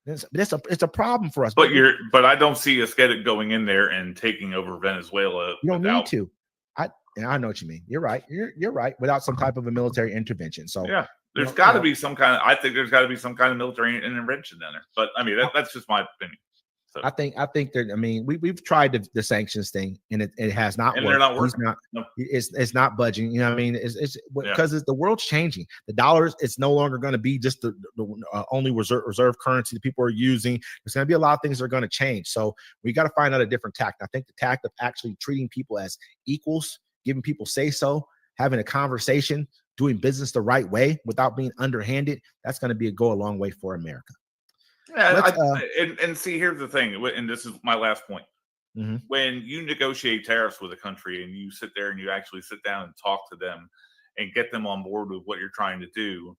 It's a problem for us. But I don't see us going in there and taking over Venezuela. You don't need to. I know what you mean. You're right. You're right. Without some type of a military intervention. So there's got to be some kind of. I think there's got to be some kind of military intervention down there. But I mean, that's just my opinion. So. I think that. I mean, we've tried the sanctions thing, and it has not worked. They're not working. It's not budging. You know what I mean? It's because the world's changing. The dollars, it's no longer going to be just the only reserve currency that people are using. There's going to be a lot of things that are going to change. So we got to find out a different tact. I think the tact of actually treating people as equals, giving people say so, having a conversation, doing business the right way without being underhanded. That's going to go a long way for America. Yeah, and see, here's the thing, and this is my last point. Mm-hmm. When you negotiate tariffs with a country and you sit there and you actually sit down and talk to them and get them on board with what you're trying to do,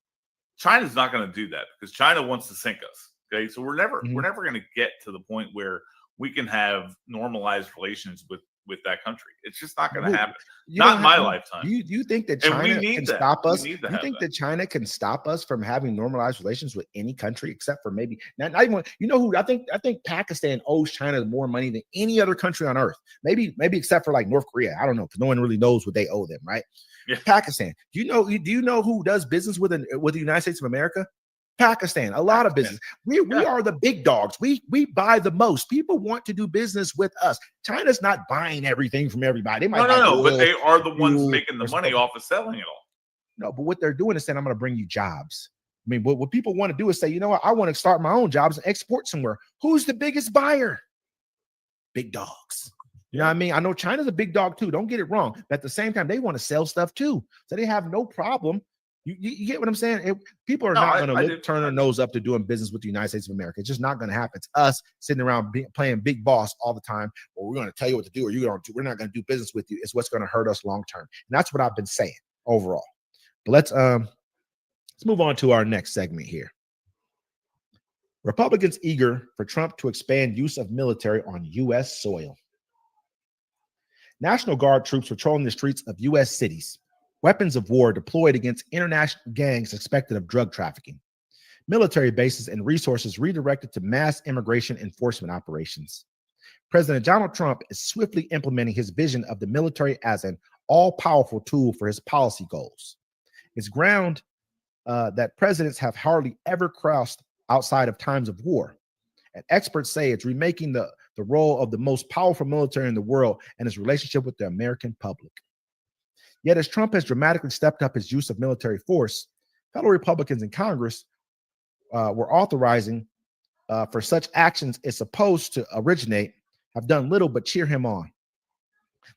China's not going to do that because China wants to sink us. Okay, so we're never going to get to the point where we can have normalized relations with that country. It's just not going to happen. Not in my lifetime. Do you think that China can stop us? You think that China can stop us from having normalized relations with any country except for maybe not even who I think Pakistan owes China more money than any other country on earth. Maybe except for like North Korea. I don't know because no one really knows what they owe them, right? Yeah. Pakistan. Do you know who does business with the United States of America? Pakistan, a lot of business. We are the big dogs. We buy the most. People want to do business with us. China's not buying everything from everybody. They might but they are the ones making the money off of selling it all. No, but what they're doing is saying, I'm going to bring you jobs. I mean, what people want to do is say, you know what? I want to start my own jobs and export somewhere. Who's the biggest buyer? Big dogs. You know what I mean? I know China's a big dog too. Don't get it wrong. But at the same time, they want to sell stuff too. So they have no problem. You get what I'm saying? People are not going to turn their nose up to doing business with the United States of America. It's just not going to happen. It's us sitting around playing big boss all the time. Well, we're going to tell you what to do, or we're not going to do business with you. It's what's going to hurt us long term. And that's what I've been saying overall. But let's move on to our next segment here. Republicans eager for Trump to expand use of military on U.S. soil. National Guard troops patrolling the streets of U.S. cities. Weapons of war deployed against international gangs suspected of drug trafficking. Military bases and resources redirected to mass immigration enforcement operations. President Donald Trump is swiftly implementing his vision of the military as an all-powerful tool for his policy goals. It's ground that presidents have hardly ever crossed outside of times of war. And experts say it's remaking the role of the most powerful military in the world and his relationship with the American public. Yet as Trump has dramatically stepped up his use of military force, fellow Republicans in Congress were authorizing for such actions it's supposed to originate have done little but cheer him on.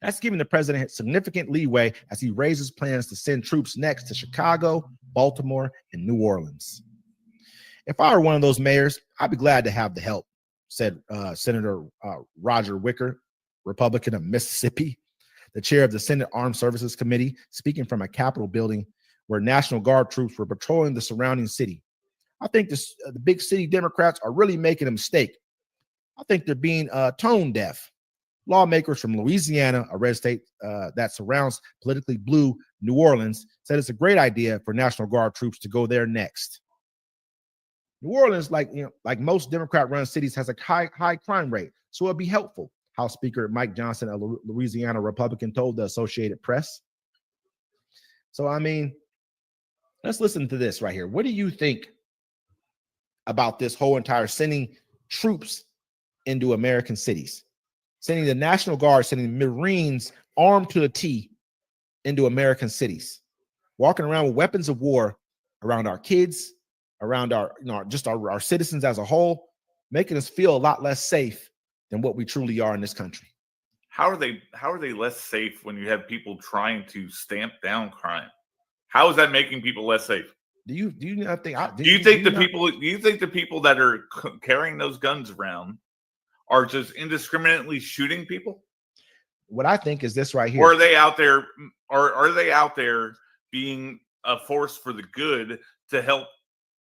That's giving the president significant leeway as he raises plans to send troops next to Chicago, Baltimore, and New Orleans. If I were one of those mayors, I'd be glad to have the help, said Senator Roger Wicker, Republican of Mississippi, the chair of the Senate Armed Services Committee, speaking from a Capitol building where National Guard troops were patrolling the surrounding city. I think the big city Democrats are really making a mistake. I think they're being tone deaf. Lawmakers from Louisiana, a red state that surrounds politically blue New Orleans, said it's a great idea for National Guard troops to go there next. New Orleans, like most Democrat-run cities, has a high crime rate, so it'd be helpful. House Speaker Mike Johnson, a Louisiana Republican, told the Associated Press. So, I mean, let's listen to this right here. What do you think about this whole entire sending troops into American cities? Sending the National Guard, sending Marines armed to the T into American cities, walking around with weapons of war around our kids, around our citizens as a whole, making us feel a lot less safe than what we truly are in this country. How are they less safe when you have people trying to stamp down crime? How is that making people less safe? Do you not think? Do you think the people that are carrying those guns around are just indiscriminately shooting people? What I think is this right here. Or are they out there? Are they out there being a force for the good to help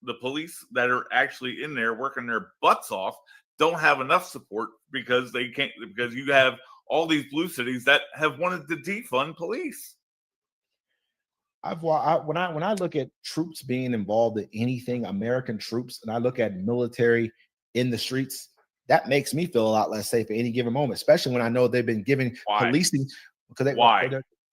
the police that are actually in there working their butts off? Don't have enough support because they can't, because you have all these blue cities that have wanted to defund police. When I look at troops being involved in anything, American troops, and I look at military in the streets, that makes me feel a lot less safe at any given moment, especially when I know they've been giving policing. Because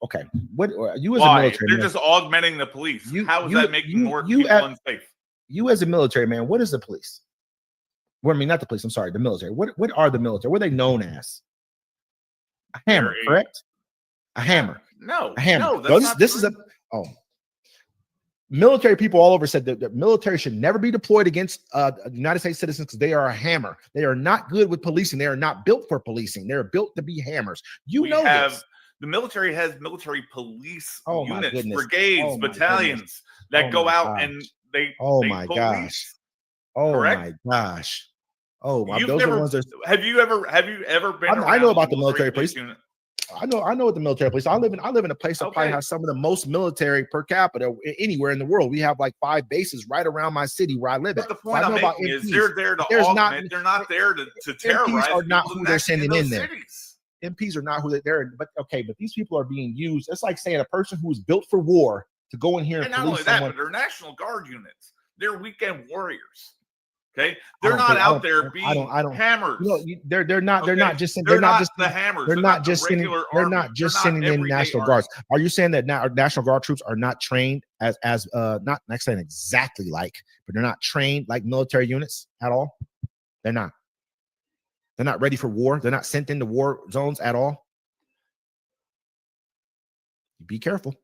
okay, what you as a military? They're just augmenting the police. How is that making more people unsafe? You as a military man, what is the police? Well, I mean, not the police. I'm sorry, the military. What are the military? What are they known as? A hammer, correct? A hammer. No, a hammer. No, this is military people all over said that the military should never be deployed against United States citizens because they are a hammer. They are not good with policing. They are not built for policing. They're built to be hammers. This. The military has military police units, goodness. brigades, battalions that go out and they. Oh my gosh! Oh my gosh! Oh my! Have you ever been? I know about the military police. Unit? I know what the military police. I live in a place that probably has some of the most military per capita anywhere in the world. We have like 5 bases right around my city where I live. But the point I'm making is they're there to augment. They're not there to terrorize. MPs are not who they're sending in there. Cities. MPs are not who they're. But these people are being used. It's like saying a person who is built for war to go in here and not only that, but they're National Guard units. They're weekend warriors. Okay, they're not out there being hammers. They're not just the hammers. They're not just sending in National Guards. Are you saying that our National Guard troops are not trained as not saying exactly like, but they're not trained like military units at all? They're not. They're not ready for war. They're not sent into war zones at all. Be careful.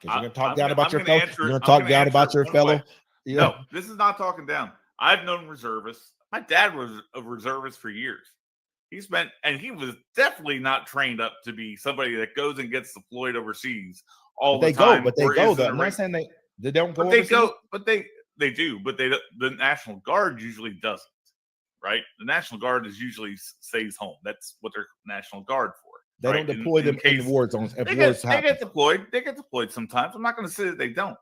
You're going to talk down about your fellow. You're going to talk down about your fellow. No, this is not talking down. I've known reservists. My dad was a reservist for years. He was definitely not trained up to be somebody that goes and gets deployed overseas all the time. But they go though. I'm not saying they don't go. They go, but they do. But the National Guard usually doesn't. Right? The National Guard usually stays home. That's what they're National Guard for. They don't deploy them in war zones. They get deployed. They get deployed sometimes. I'm not going to say that they don't.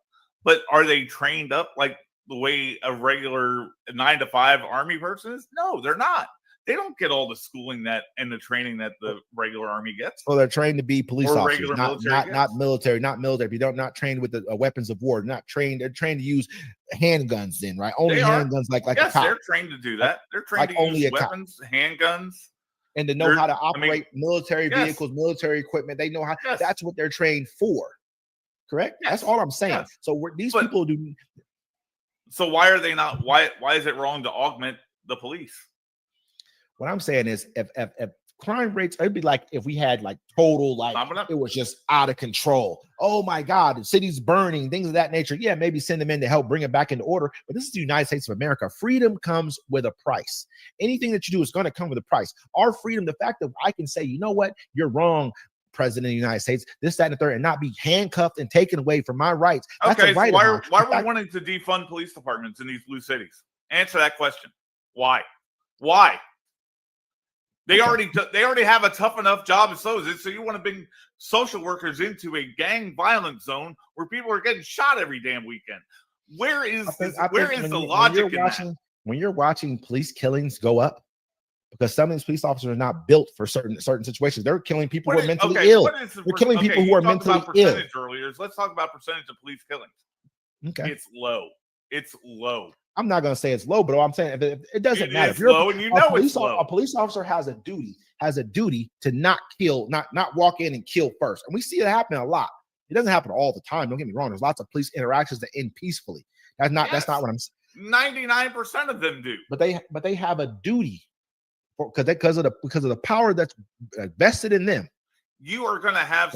But are they trained up like the way a regular 9-to-5 Army person is? No, they're not. They don't get all the schooling and the training that the regular Army gets. Well, they're trained to be police officers, not military. Not trained with the weapons of war. Not trained. They're trained to use handguns. Then, right? Only handguns, like yes, a cop. They're trained to do that. They're trained to use weapons, handguns, and to know how to operate military vehicles, military equipment. They know how. Yes. That's what they're trained for. Correct. Yes. That's all I'm saying. Yes. So people do. So why are they not? Why is it wrong to augment the police? What I'm saying is, if crime rates, it'd be like if we had like total, like it was just out of control. Oh my God, the city's burning, things of that nature. Yeah, maybe send them in to help bring it back into order. But this is the United States of America. Freedom comes with a price. Anything that you do is going to come with a price. Our freedom, the fact that I can say, you know what, you're wrong. president of the United States, this, that, and the third, and not be handcuffed and taken away from my rights. That's okay, a right. So why are we wanting to defund police departments in these blue cities? Answer that question. Why? They already have a tough enough job as so is it. So you want to bring social workers into a gang violence zone where people are getting shot every damn weekend? Where is the logic in that? When you're watching police killings go up, because some of these police officers are not built for certain situations. They're killing people who are mentally ill. They're killing people who are mentally ill. Earlier, let's talk about percentage of police killings. Okay, it's low. It's low. I'm not going to say it's low, but all I'm saying it doesn't matter. If you're low, and you know it's low. A police officer has a duty to not kill, not walk in and kill first. And we see it happen a lot. It doesn't happen all the time. Don't get me wrong. There's lots of police interactions that end peacefully. That's not what I'm saying. 99% of them do. But they have a duty because of the power that's vested in them. You are going to have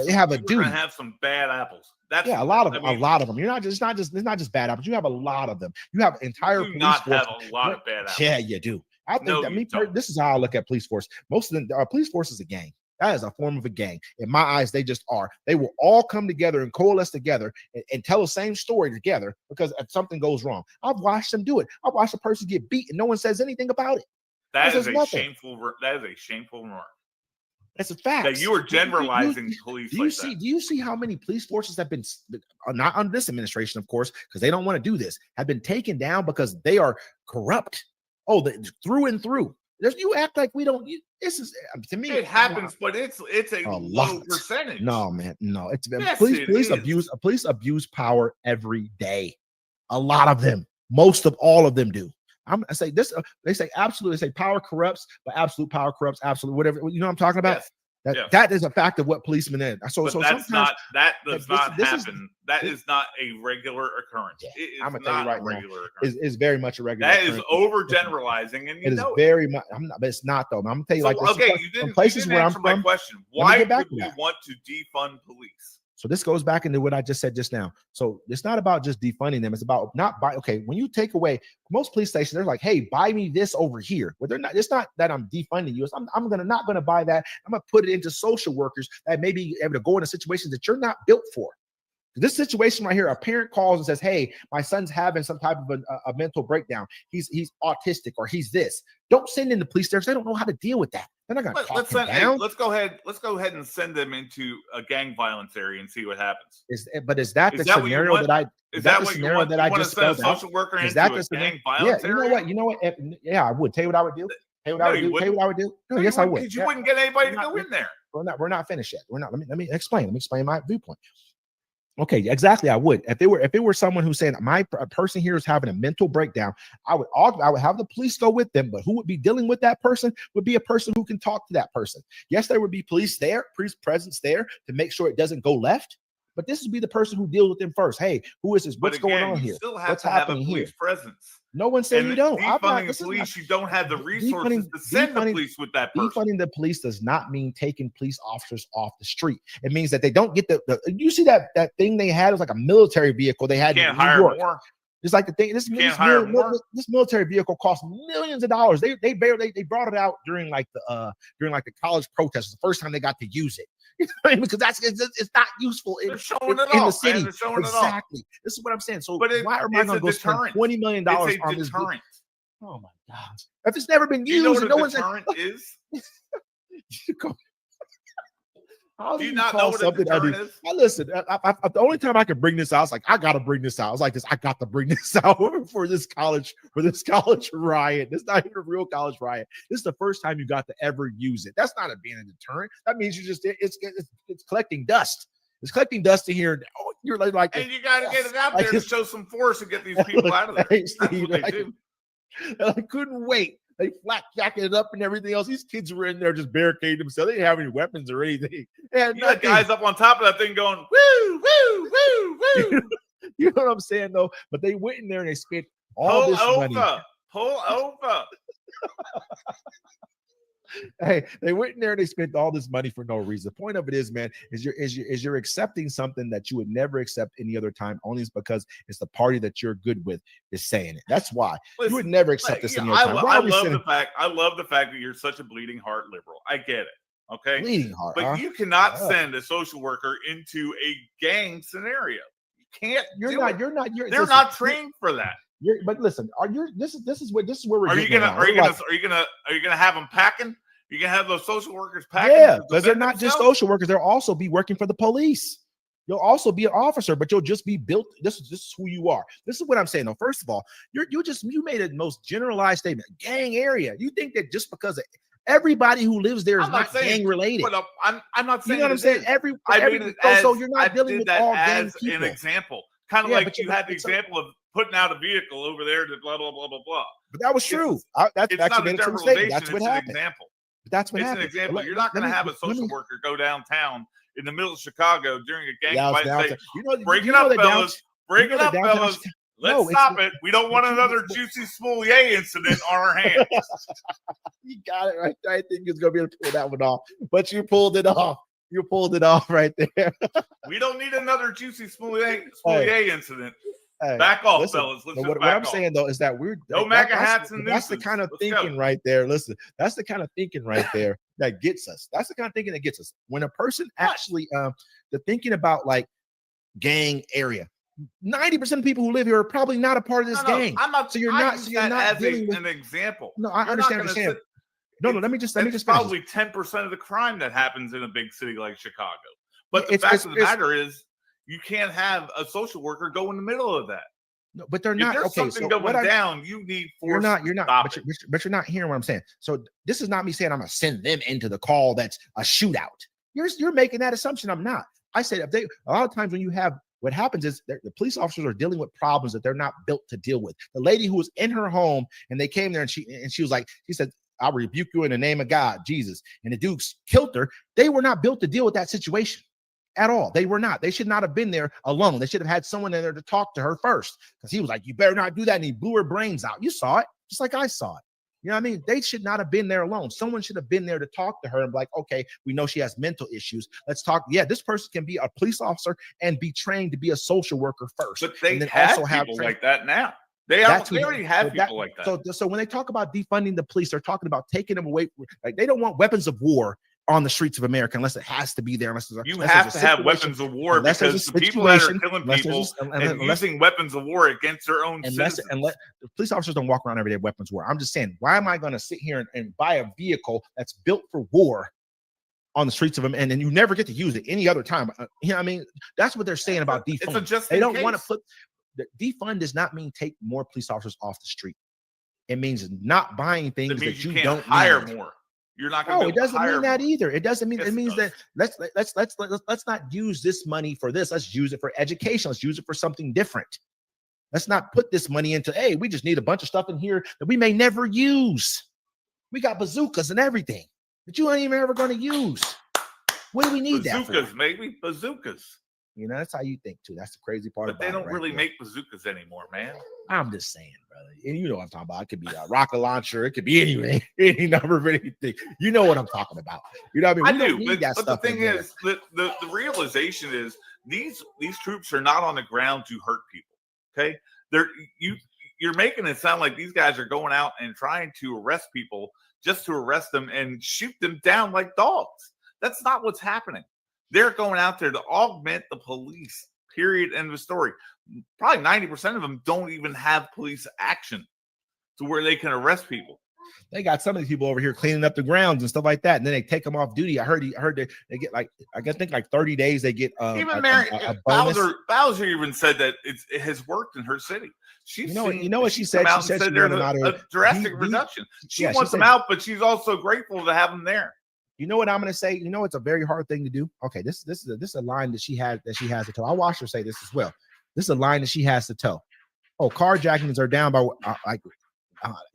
some bad apples. A lot of them. It's not just bad apples. You have a lot of them. You have entire police force. Have a lot of bad apples. Yeah, you do. I think this is how I look at police force. Most of them, our police force is a gang. That is a form of a gang. In my eyes, they just are. They will all come together and coalesce together and tell the same story together because if something goes wrong. I've watched them do it. I've watched a person get beat and no one says anything about it. That is a shameful remark. That's a fact. That you are generalizing police. Do you see how many police forces have been, not under this administration, of course, because they don't want to do this, have been taken down because they are corrupt? Through and through. You act like we don't. This is, to me, it happens, but it's a low percentage. No, man, no. It's police abuse power every day. A lot of them, most of all of them do. I say this. They say absolutely. They say power corrupts, but absolute power corrupts absolute. Whatever, you know what I'm talking about. Yes. That is a fact of what policemen is. So that's not that does not happen. That is not a regular occurrence. Yeah, I'm gonna tell you right now. It's very much a regular. That is overgeneralizing, and it is very much. But it's not though. I'm gonna tell you like this. Okay, you didn't answer my question. Why would you want to defund police? So this goes back into what I just said just now. So it's not about just defunding them. It's about when you take away most police stations, they're like, hey, buy me this over here. Well, they're not. It's not that I'm defunding you. It's I'm not gonna buy that. I'm gonna put it into social workers that may be able to go into situations that you're not built for. This situation right here, a parent calls and says, hey, my son's having some type of a mental breakdown. He's autistic or he's this. Don't send in the police there because they don't know how to deal with that. They're not going to talk him down. Let's go ahead and send them into a gang violence area and see what happens. Is that the scenario that I just spelled out? Social worker into a gang violence area? You know what? Yeah, I would. Tell you what I would do. Tell you what I would do. No, yes, I would. Because you wouldn't get anybody to go in there. We're not finished yet. We're not. Let me explain. Let me explain my viewpoint. Okay, exactly. I would. If it were someone who's saying my person here is having a mental breakdown, I would have the police go with them. But who would be dealing with that person would be a person who can talk to that person. Yes, there would be police presence there to make sure it doesn't go left. But this would be the person who deals with them first. Hey, who is this? What's going on here? What's happening here? Presence. No one said you don't. Defunding the police, you don't have the resources to send the police with that person. Defunding the police does not mean taking police officers off the street. It means that they don't get the you see that thing they had was like a military vehicle they had in New York. More. It's like the thing. This military vehicle cost millions of dollars. They brought it out during like the college protests. The first time they got to use it. Because it's not useful in the city. Exactly. This is what I'm saying. So why am I going to go spend $20 million on this? Oh my God! If it's never been used, you know what a deterrent is? Do you not know what a deterrent is? Listen, the only time I can bring this out, I was like, I got to bring this out. I was like, I got to bring this out for this college riot. This is not even a real college riot. This is the first time you got to ever use it. That's not being a deterrent. That means it's collecting dust. It's collecting dust in here. Oh, you're like, and you got to get it out there to show some force and get these people out of there. That's what they do. I couldn't wait. They flak jacketed up and everything else. These kids were in there just barricading themselves. They didn't have any weapons or anything. And you got guys up on top of that thing going, woo, woo, woo, woo. You know what I'm saying, though? But they went in there and they spent all this money. Pull over. Hey, they went in there and they spent all this money for no reason. The point of it is, man, is you're accepting something that you would never accept any other time, only because it's the party that you're good with is saying it. That's why. Listen, you would never accept this any other time. I love the fact that you're such a bleeding heart liberal. I get it. Okay, bleeding heart. But you cannot send a social worker into a gang scenario. You can't. They're not trained for that. But listen, this is where we're getting. Are you gonna have them packing? You can have those social workers packing. Yeah, because they're not just social workers. They'll also be working for the police. You'll also be an officer, but you'll just be built. This is who you are. This is what I'm saying. Though, first of all, you made a most generalized statement. Gang area. You think that just because everybody who lives there is not gang related? I'm not saying. You know what I'm saying? So you're not dealing with all gang people. An example, kind of like you had the example of putting out a vehicle over there to blah blah blah blah blah. But that was true. That's actually a true statement. That's what happened. Example. But that's what happened. It's an example. You're not going to have a social worker go downtown in the middle of Chicago during a gang fight and say, break it up, fellas. Break it up, fellas. Let's stop it. We don't want another Juicy Smollett incident on our hands. You got it right. I think you're going to be able to pull that one off. But you pulled it off. You pulled it off right there. We don't need another Juicy Smollett incident. Hey, back off, listen, fellas. What I'm saying though is that no MAGA hats and that's the kind of thinking right there. Listen, that's the kind of thinking right there that gets us. That's the kind of thinking that gets us. When a person actually, the thinking about like gang area. 90% of people who live here are probably not a part of this gang. I'm not. So you're not dealing with an example. No, I understand what you're saying. No, let me just. Probably 10% of the crime that happens in a big city like Chicago. But the fact of the matter is, you can't have a social worker go in the middle of that. No, but they're not. If there's something going down, you need force. You're not. But you're not hearing what I'm saying. So this is not me saying I'm gonna send them into the call that's a shootout. You're making that assumption. I'm not. I said a lot of times when you have what happens is the police officers are dealing with problems that they're not built to deal with. The lady who was in her home and they came there and she was like, she said, "I'll rebuke you in the name of God, Jesus." And the dudes killed her. They were not built to deal with that situation. At all. They were not. They should not have been there alone. They should have had someone in there to talk to her first, because he was like, "You better not do that." And he blew her brains out. You saw it, just like I saw it. You know what I mean? They should not have been there alone. Someone should have been there to talk to her and be like, "Okay, we know she has mental issues. Let's talk." Yeah, this person can be a police officer and be trained to be a social worker first. But they also have people like that now. They already have people like that. So when they talk about defunding the police, they're talking about taking them away. Like, they don't want weapons of war on the streets of America unless it has to be there. You have to have weapons of war because the people that are killing people and using weapons of war against their own citizens. The police officers don't walk around every day with weapons of war. I'm just saying, why am I going to sit here and buy a vehicle that's built for war on the streets of them, and then you never get to use it any other time? You know what I mean? That's what they're saying about defund. They don't want to put the defund does not mean take more police officers off the street. It means not buying things that you don't hire more. You're not going to. No, it doesn't mean that either. It doesn't mean. It means that let's not use this money for this. Let's use it for education. Let's use it for something different. Let's not put this money into, hey, we just need a bunch of stuff in here that we may never use. We got bazookas and everything that you ain't even ever going to use. What do we need that for? Bazookas, maybe bazookas. You know, that's how you think too. That's the crazy part. But they don't really make bazookas anymore, man. I'm just saying, brother. And you know what I'm talking about. It could be a rocket launcher. It could be anything, any number of anything. You know what I'm talking about. You know what I mean? I do. But the thing is, the realization is these troops are not on the ground to hurt people. Okay, you're making it sound like these guys are going out and trying to arrest people just to arrest them and shoot them down like dogs. That's not what's happening. They're going out there to augment the police, period, end of story. Probably 90% of them don't even have police action to where they can arrest people. They got some of these people over here cleaning up the grounds and stuff like that, and then they take them off duty. I heard they get like, I think like 30 days. They get even a Bowser even said that it has worked in her city. You know what she said? She said there's a drastic reduction. She wants them out, but she's also grateful to have them there. You know what I'm going to say? You know, it's a very hard thing to do. Okay, this is a line that she has to toe. I watched her say this as well. This is a line that she has to toe. Oh, carjackings are down by like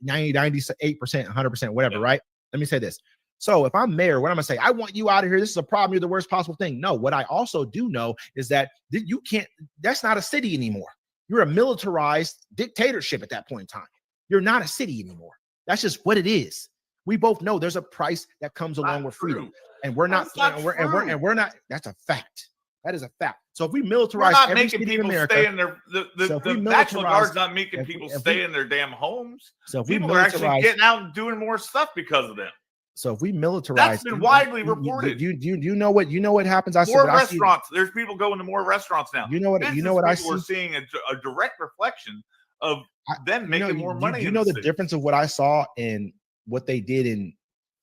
90, 98%, 100%, whatever, right? Let me say this. So if I'm mayor, what I'm going to say, I want you out of here. This is a problem. You're the worst possible thing. No, what I also do know is that you can't, that's not a city anymore. You're a militarized dictatorship at that point in time. You're not a city anymore. That's just what it is. We both know there's a price that comes along with freedom, and we're not. We're not. That's a fact. That is a fact. So if we militarize, we're not making people stay in their. The National Guard's not making people stay in their damn homes. So if people are actually getting out and doing more stuff because of them. So if we militarize, that's been widely reported. You know what happens? More restaurants. There's people going to more restaurants now. You know what I see? We're seeing a direct reflection of them making more money. You know the difference of what I saw in what they did in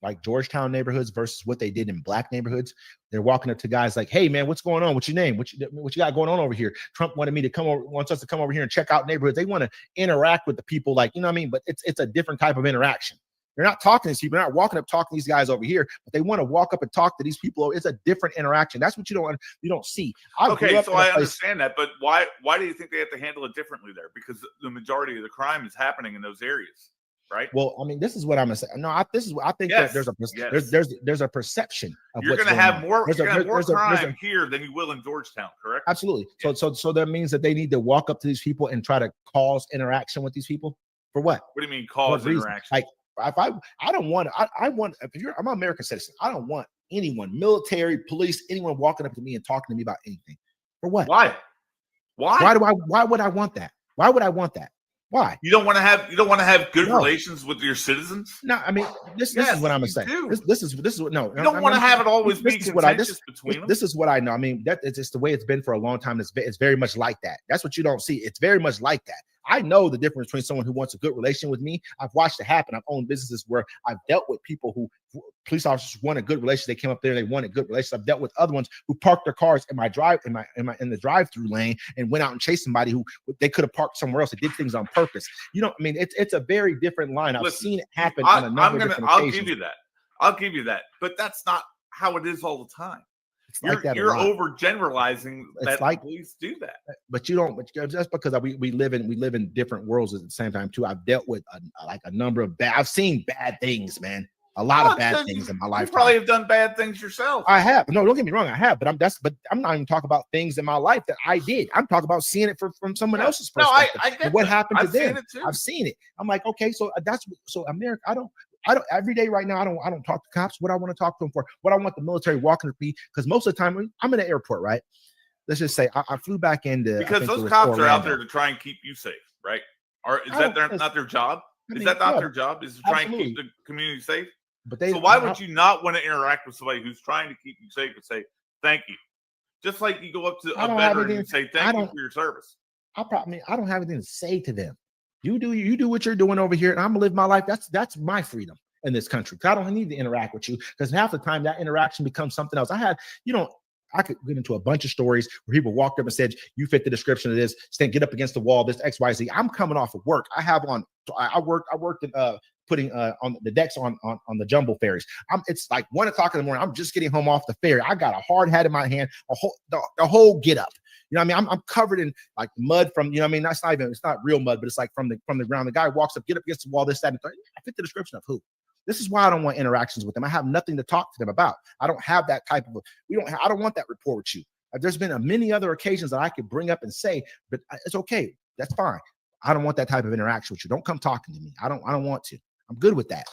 like Georgetown neighborhoods versus what they did in black neighborhoods. They're walking up to guys like, "Hey man, what's going on? What's your name? What you got going on over here?" Trump wants us to come over here and check out neighborhoods. They want to interact with the people, like, you know what I mean? But it's a different type of interaction. They're not talking to these people. They're not walking up talking to these guys over here, but they want to walk up and talk to these people. It's a different interaction. That's what you don't see. Okay, so I understand that, but why do you think they have to handle it differently there? Because the majority of the crime is happening in those areas, right? Well, I mean, this is what I'm gonna say. No, I think that there's a perception of you're going to have more crime here than you will in Georgetown, correct? Absolutely. Yeah. So that means that they need to walk up to these people and try to cause interaction with these people for what? What do you mean cause interaction? Like, I don't want I'm an American citizen. I don't want anyone, military, police, anyone walking up to me and talking to me about anything. For what? Why would I want that? Why would I want that? Why? You don't want to have good relations with your citizens? No, I mean this is what I'm saying. This is what no. You don't want to have it always be contentious between them. This is what I know. I mean, it's just the way it's been for a long time. It's very much like that. That's what you don't see. It's very much like that. I know the difference between someone who wants a good relation with me. I've watched it happen. I've owned businesses where I've dealt with people who police officers want a good relationship. They came up there, they wanted good relations. I've dealt with other ones who parked their cars in the drive-through lane and went out and chased somebody who they could have parked somewhere else. They did things on purpose. You know, I mean, it's a very different line. I've seen it happen on a number of different occasions. I'll give you that. But that's not how it is all the time. You're overgeneralizing that police do that, but you don't. But just because we live in different worlds at the same time too. I've dealt with a number of I've seen bad things, man. A lot of bad things in my life. You probably have done bad things yourself. I have. No, don't get me wrong. I have. But I'm not even talking about things in my life that I did. I'm talking about seeing it from someone else's perspective. No, I get what happened to them. I've seen it. I'm like, okay, so America. I don't every day right now. I don't talk to cops. What I want to talk to them for? What I want the military walking to be? Because most of the time I'm in the airport, right? Let's just say I flew back into because those cops are out there to try and keep you safe, right? Is that not their job? Is that not their job? Is to try and keep the community safe? So why would you not want to interact with somebody who's trying to keep you safe and say thank you? Just like you go up to a veteran and say thank you for your service. I don't have anything to say to them. You do what you're doing over here, and I'm gonna live my life. That's my freedom in this country. I don't need to interact with you because half the time that interaction becomes something else. I could get into a bunch of stories where people walked up and said, "You fit the description of this. Stand, get up against the wall. This X, Y, Z." I'm coming off of work. I worked in putting on the decks on the jumbo ferries. It's like 1:00 in the morning. I'm just getting home off the ferry. I got a hard hat in my hand, the whole get up. You know what I mean? I'm covered in like mud from, you know what I mean? It's not real mud, but it's like from the ground. The guy walks up, get up against the wall, this, that, and third. I fit the description of who. This is why I don't want interactions with them. I have nothing to talk to them about. I don't have that type of I don't want that rapport with you. There's been many other occasions that I could bring up and say, but it's okay. That's fine. I don't want that type of interaction with you. Don't come talking to me. I don't want to. I'm good with that.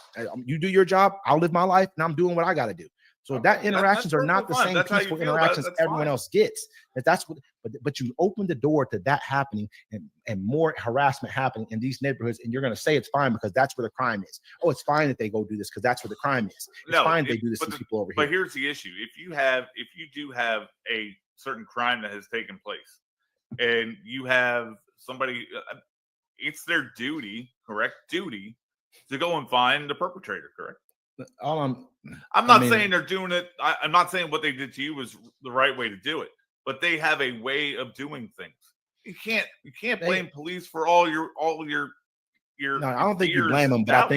You do your job. I'll live my life, and I'm doing what I got to do. So that interactions are not the same peaceful interactions everyone else gets. But you open the door to that happening and more harassment happening in these neighborhoods, and you're going to say it's fine because that's where the crime is. Oh, it's fine that they go do this because that's where the crime is. It's fine they do this to people over here. But here's the issue: if you do have a certain crime that has taken place, and you have somebody, it's their duty, correct? Duty to go and find the perpetrator, correct? I'm not saying they're doing it. I'm not saying what they did to you was the right way to do it, but they have a way of doing things. You can't blame police for all your. No, I don't think you blame them, but I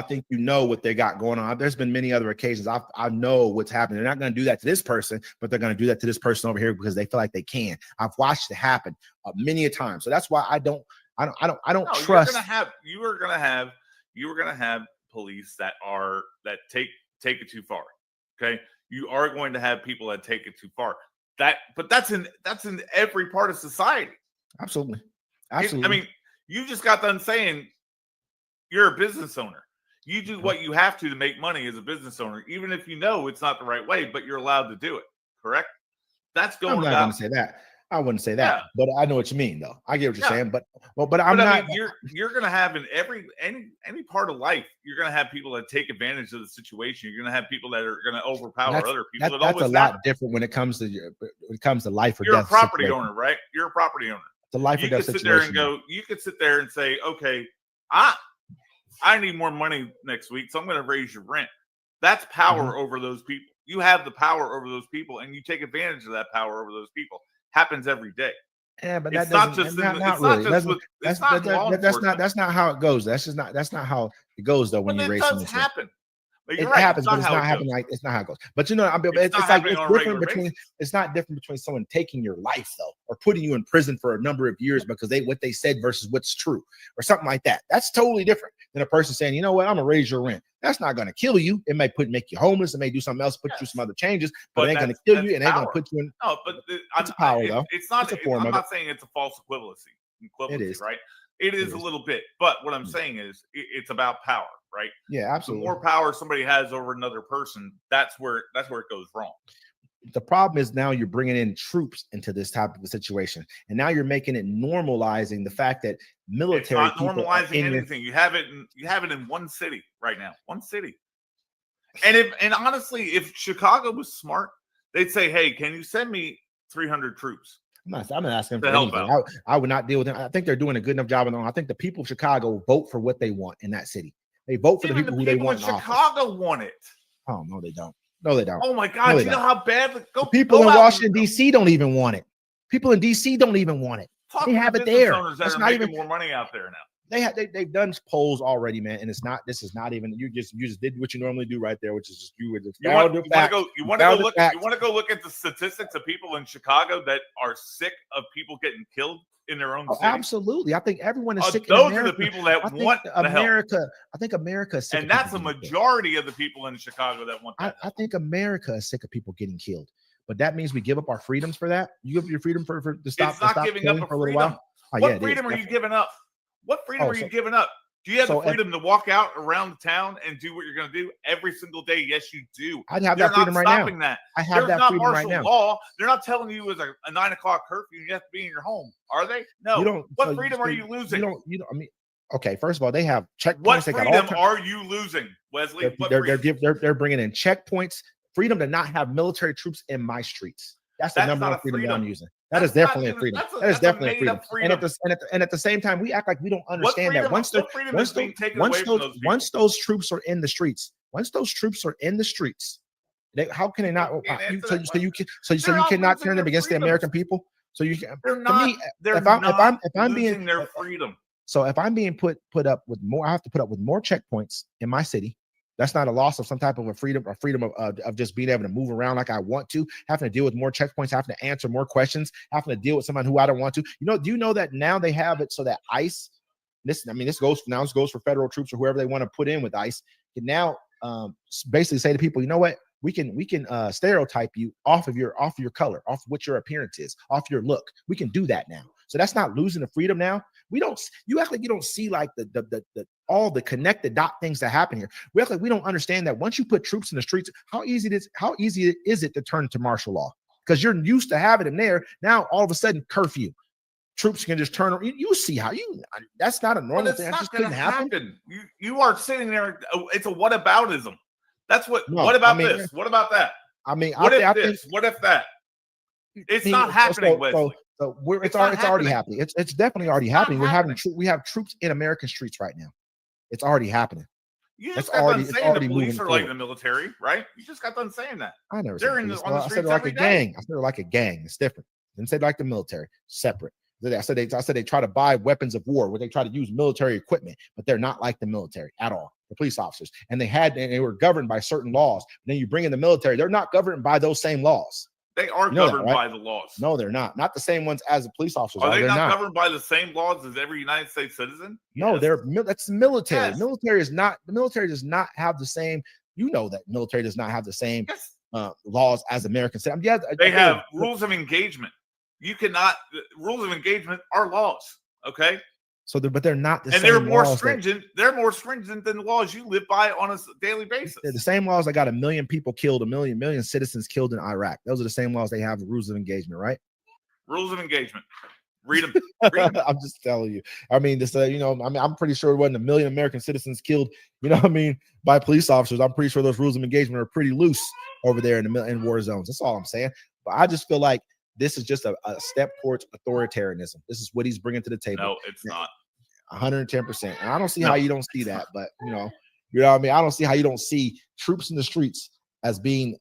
think you know what they got going on. There's been many other occasions. I know what's happening. They're not going to do that to this person, but they're going to do that to this person over here because they feel like they can. I've watched it happen many a time. So that's why I don't trust. You are going to have police that take it too far. Okay, you are going to have people that take it too far. But that's in every part of society. Absolutely. I mean, you just got done saying you're a business owner. You do what you have to make money as a business owner, even if you know it's not the right way, but you're allowed to do it. Correct? That's going. I'm not going to say that. I wouldn't say that, but I know what you mean, though. I get what you're saying, but I'm not. I mean, you're gonna have in any part of life, you're gonna have people that take advantage of the situation. You're gonna have people that are gonna overpower other people. That's a lot different when it comes to life or death. You're a property owner, right? You're a property owner. It's a life or death situation. You could sit there and say, okay, I need more money next week, so I'm going to raise your rent. That's power over those people. You have the power over those people, and you take advantage of that power over those people. Happens every day. Yeah, but that's not how it goes. That's not how it goes though. When you raise someone, happen. It happens, but it's not happening like it's not how it goes. But you know, it's different between. It's not different between someone taking your life though, or putting you in prison for a number of years because what they said versus what's true, or something like that. That's totally different than a person saying, you know what, I'm gonna raise your rent. That's not gonna kill you. It may make you homeless. It may do something else, put you some other changes, but it ain't gonna kill you, and it ain't gonna put you in. No, but it's power though. It's not. I'm not saying it's a false equivalency. It is right. It is a little bit, but what I'm saying is it's about power, right? Yeah, absolutely. The more power somebody has over another person, that's where it goes wrong. The problem is now you're bringing in troops into this type of a situation, and now you're making it normalizing the fact that military. It's not normalizing anything. You have it in one city right now, one city. And honestly, if Chicago was smart, they'd say, "Hey, can you send me 300 troops?" I'm not asking for anything. I would not deal with them. I think they're doing a good enough job. I think the people of Chicago vote for what they want in that city. They vote for the people who they want. Chicago want it. Oh no, they don't. No, they don't. Oh my God! No, you know how bad people in Washington D.C. don't even want it. People in D.C. don't even want it. They have it there. That's not even more money out there now. They've done polls already, man, and this is not even you just did what you normally do right there, which is just you want to go look at the statistics of people in Chicago that are sick of people getting killed in their own city. Absolutely. I think everyone is sick. Those are the people that want America. I think America is sick. And that's a majority of the people in Chicago that want that. I think America is sick of people getting killed. But that means we give up our freedoms for that. You give up your freedom for to stop. It's not giving up for a little while. What freedom are you giving up? What freedom are you giving up? Do you have the freedom to walk out around the town and do what you're going to do every single day? Yes, you do. I'd have that freedom right now. That. I have that freedom right now. Law. They're not telling you it's a 9 o'clock curfew. You have to be in your home. Are they? No. You don't. What freedom are you losing? You don't. I mean, okay. First of all, they have checkpoints. What freedom are you losing, Wesley? They're bringing in checkpoints. Freedom to not have military troops in my streets. That's the number one freedom that I'm using. That is definitely a freedom. That is definitely a freedom. And at the same time, we act like we don't understand that once those troops are in the streets, how can they not? So you cannot turn them against the American people. So you can. If I'm being their freedom. So if I'm being put up with more, I have to put up with more checkpoints in my city. That's not a loss of some type of a freedom of just being able to move around like I want to, having to deal with more checkpoints, having to answer more questions, having to deal with someone who I don't want to. Do you know that now they have it so that ICE, this goes for federal troops or whoever they want to put in with ICE, can now basically say to people, you know what, we can stereotype you off of your color, off of what your appearance is, off your look. We can do that now. So that's not losing the freedom now. You act like you don't see like the all the connected dot things that happen here. We act like we don't understand that once you put troops in the streets, how easy is it to turn to martial law? Because you're used to having them there. Now all of a sudden curfew. Troops can just turn. You see how that's not a normal thing. That just couldn't happen. You are sitting there. It's a whataboutism. That's what. No, what about this? What about that? What if that? It's not happening. It's already happening. It's definitely already happening. We have troops in American streets right now. It's already happening. You just got done saying the police are like the military, right? You just got done saying that. I never said on the streets. I said like a gang. I said like a gang. It's different. I didn't say like the military. Separate. I said they try to buy weapons of war where they try to use military equipment, but they're not like the military at all. The police officers, and they were governed by certain laws. And then you bring in the military, they're not governed by those same laws. They are governed by the laws. No, they're not. Not the same ones as the police officers. Are they not governed by the same laws as every United States citizen? No, that's military. Yes. The military does not have the same. That military does not have the same laws as American citizens. They have rules of engagement. Rules of engagement are laws. Okay. But they're not the same. And they're more stringent. They're more stringent than the laws you live by on a daily basis. They're the same laws that got 1 million people killed, 1 million citizens killed in Iraq. Those are the same laws they have, the rules of engagement, right? Rules of engagement. Read them. I'm just telling you. I mean, this, I'm pretty sure it wasn't 1 million American citizens killed, by police officers. I'm pretty sure those rules of engagement are pretty loose over there in war zones. That's all I'm saying. But I just feel like this is just a step towards authoritarianism. This is what he's bringing to the table. No, it's not. 110%. And I don't see how you don't see that. But, you know what I mean? I don't see how you don't see troops in the streets as being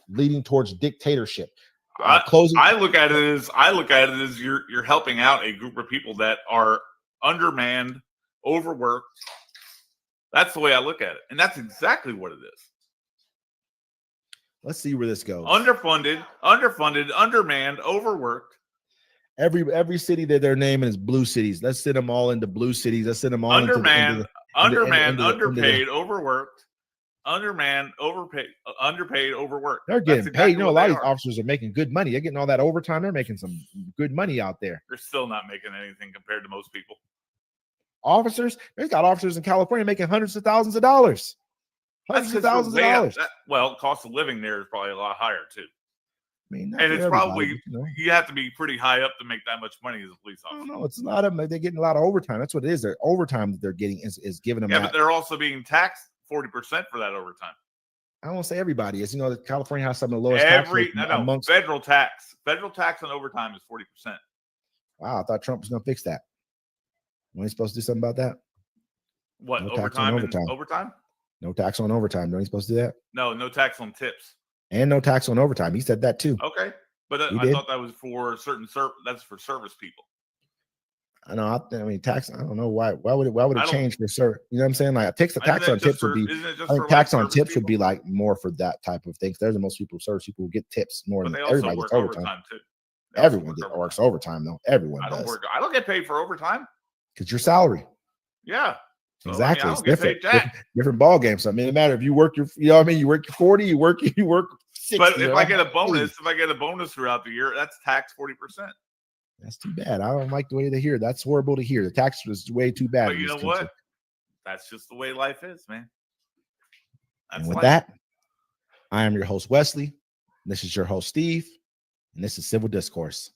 leading towards dictatorship. I look at it as you're helping out a group of people that are undermanned, overworked. That's the way I look at it, and that's exactly what it is. Let's see where this goes. Underfunded, undermanned, overworked. Every city that they're naming is blue cities. Let's send them all into blue cities. Let's send them all undermanned, underpaid, overworked. Undermanned, underpaid, overworked. They're getting paid. A lot of these officers are making good money. They're getting all that overtime. They're making some good money out there. They're still not making anything compared to most people. Officers, they've got officers in California making hundreds of thousands of dollars. Hundreds of thousands of dollars. Cost of living there is probably a lot higher too. I mean, and it's probably you have to be pretty high up to make that much money as a police officer. No, it's a lot of them. They're getting a lot of overtime. That's what it is. Their overtime that they're getting is giving them. Yeah, but they're also being taxed 40% for that overtime. I won't say everybody is. California has some of the lowest tax rates amongst federal tax. Federal tax on overtime is 40%. Wow, I thought Trump was going to fix that. When he's supposed to do something about that? What, no overtime? Overtime? No tax on overtime. Don't he supposed to do that? No tax on tips. And no tax on overtime. He said that too. Okay, but I thought that was for certain that's for service people. I know. I mean, tax. I don't know why. Why would it change for service? You know what I'm saying? Like, tax on tips would be. I think tax on tips would be like more for that type of things. There's the most people service people who get tips more than everybody gets overtime too. Everyone works overtime though. Everyone does. I don't get paid for overtime because your salary. Yeah. So, exactly. It's different. Different ball game. So I mean, it matters if you work you work your 40, you work 60. But if I get a bonus throughout the year, that's taxed 40%. That's too bad. I don't like the way they hear. That's horrible to hear. The tax was way too bad. But you know what? That's just the way life is, man. And with that, I am your host, Wesley. This is your host, Steve. And this is Civil Discourse.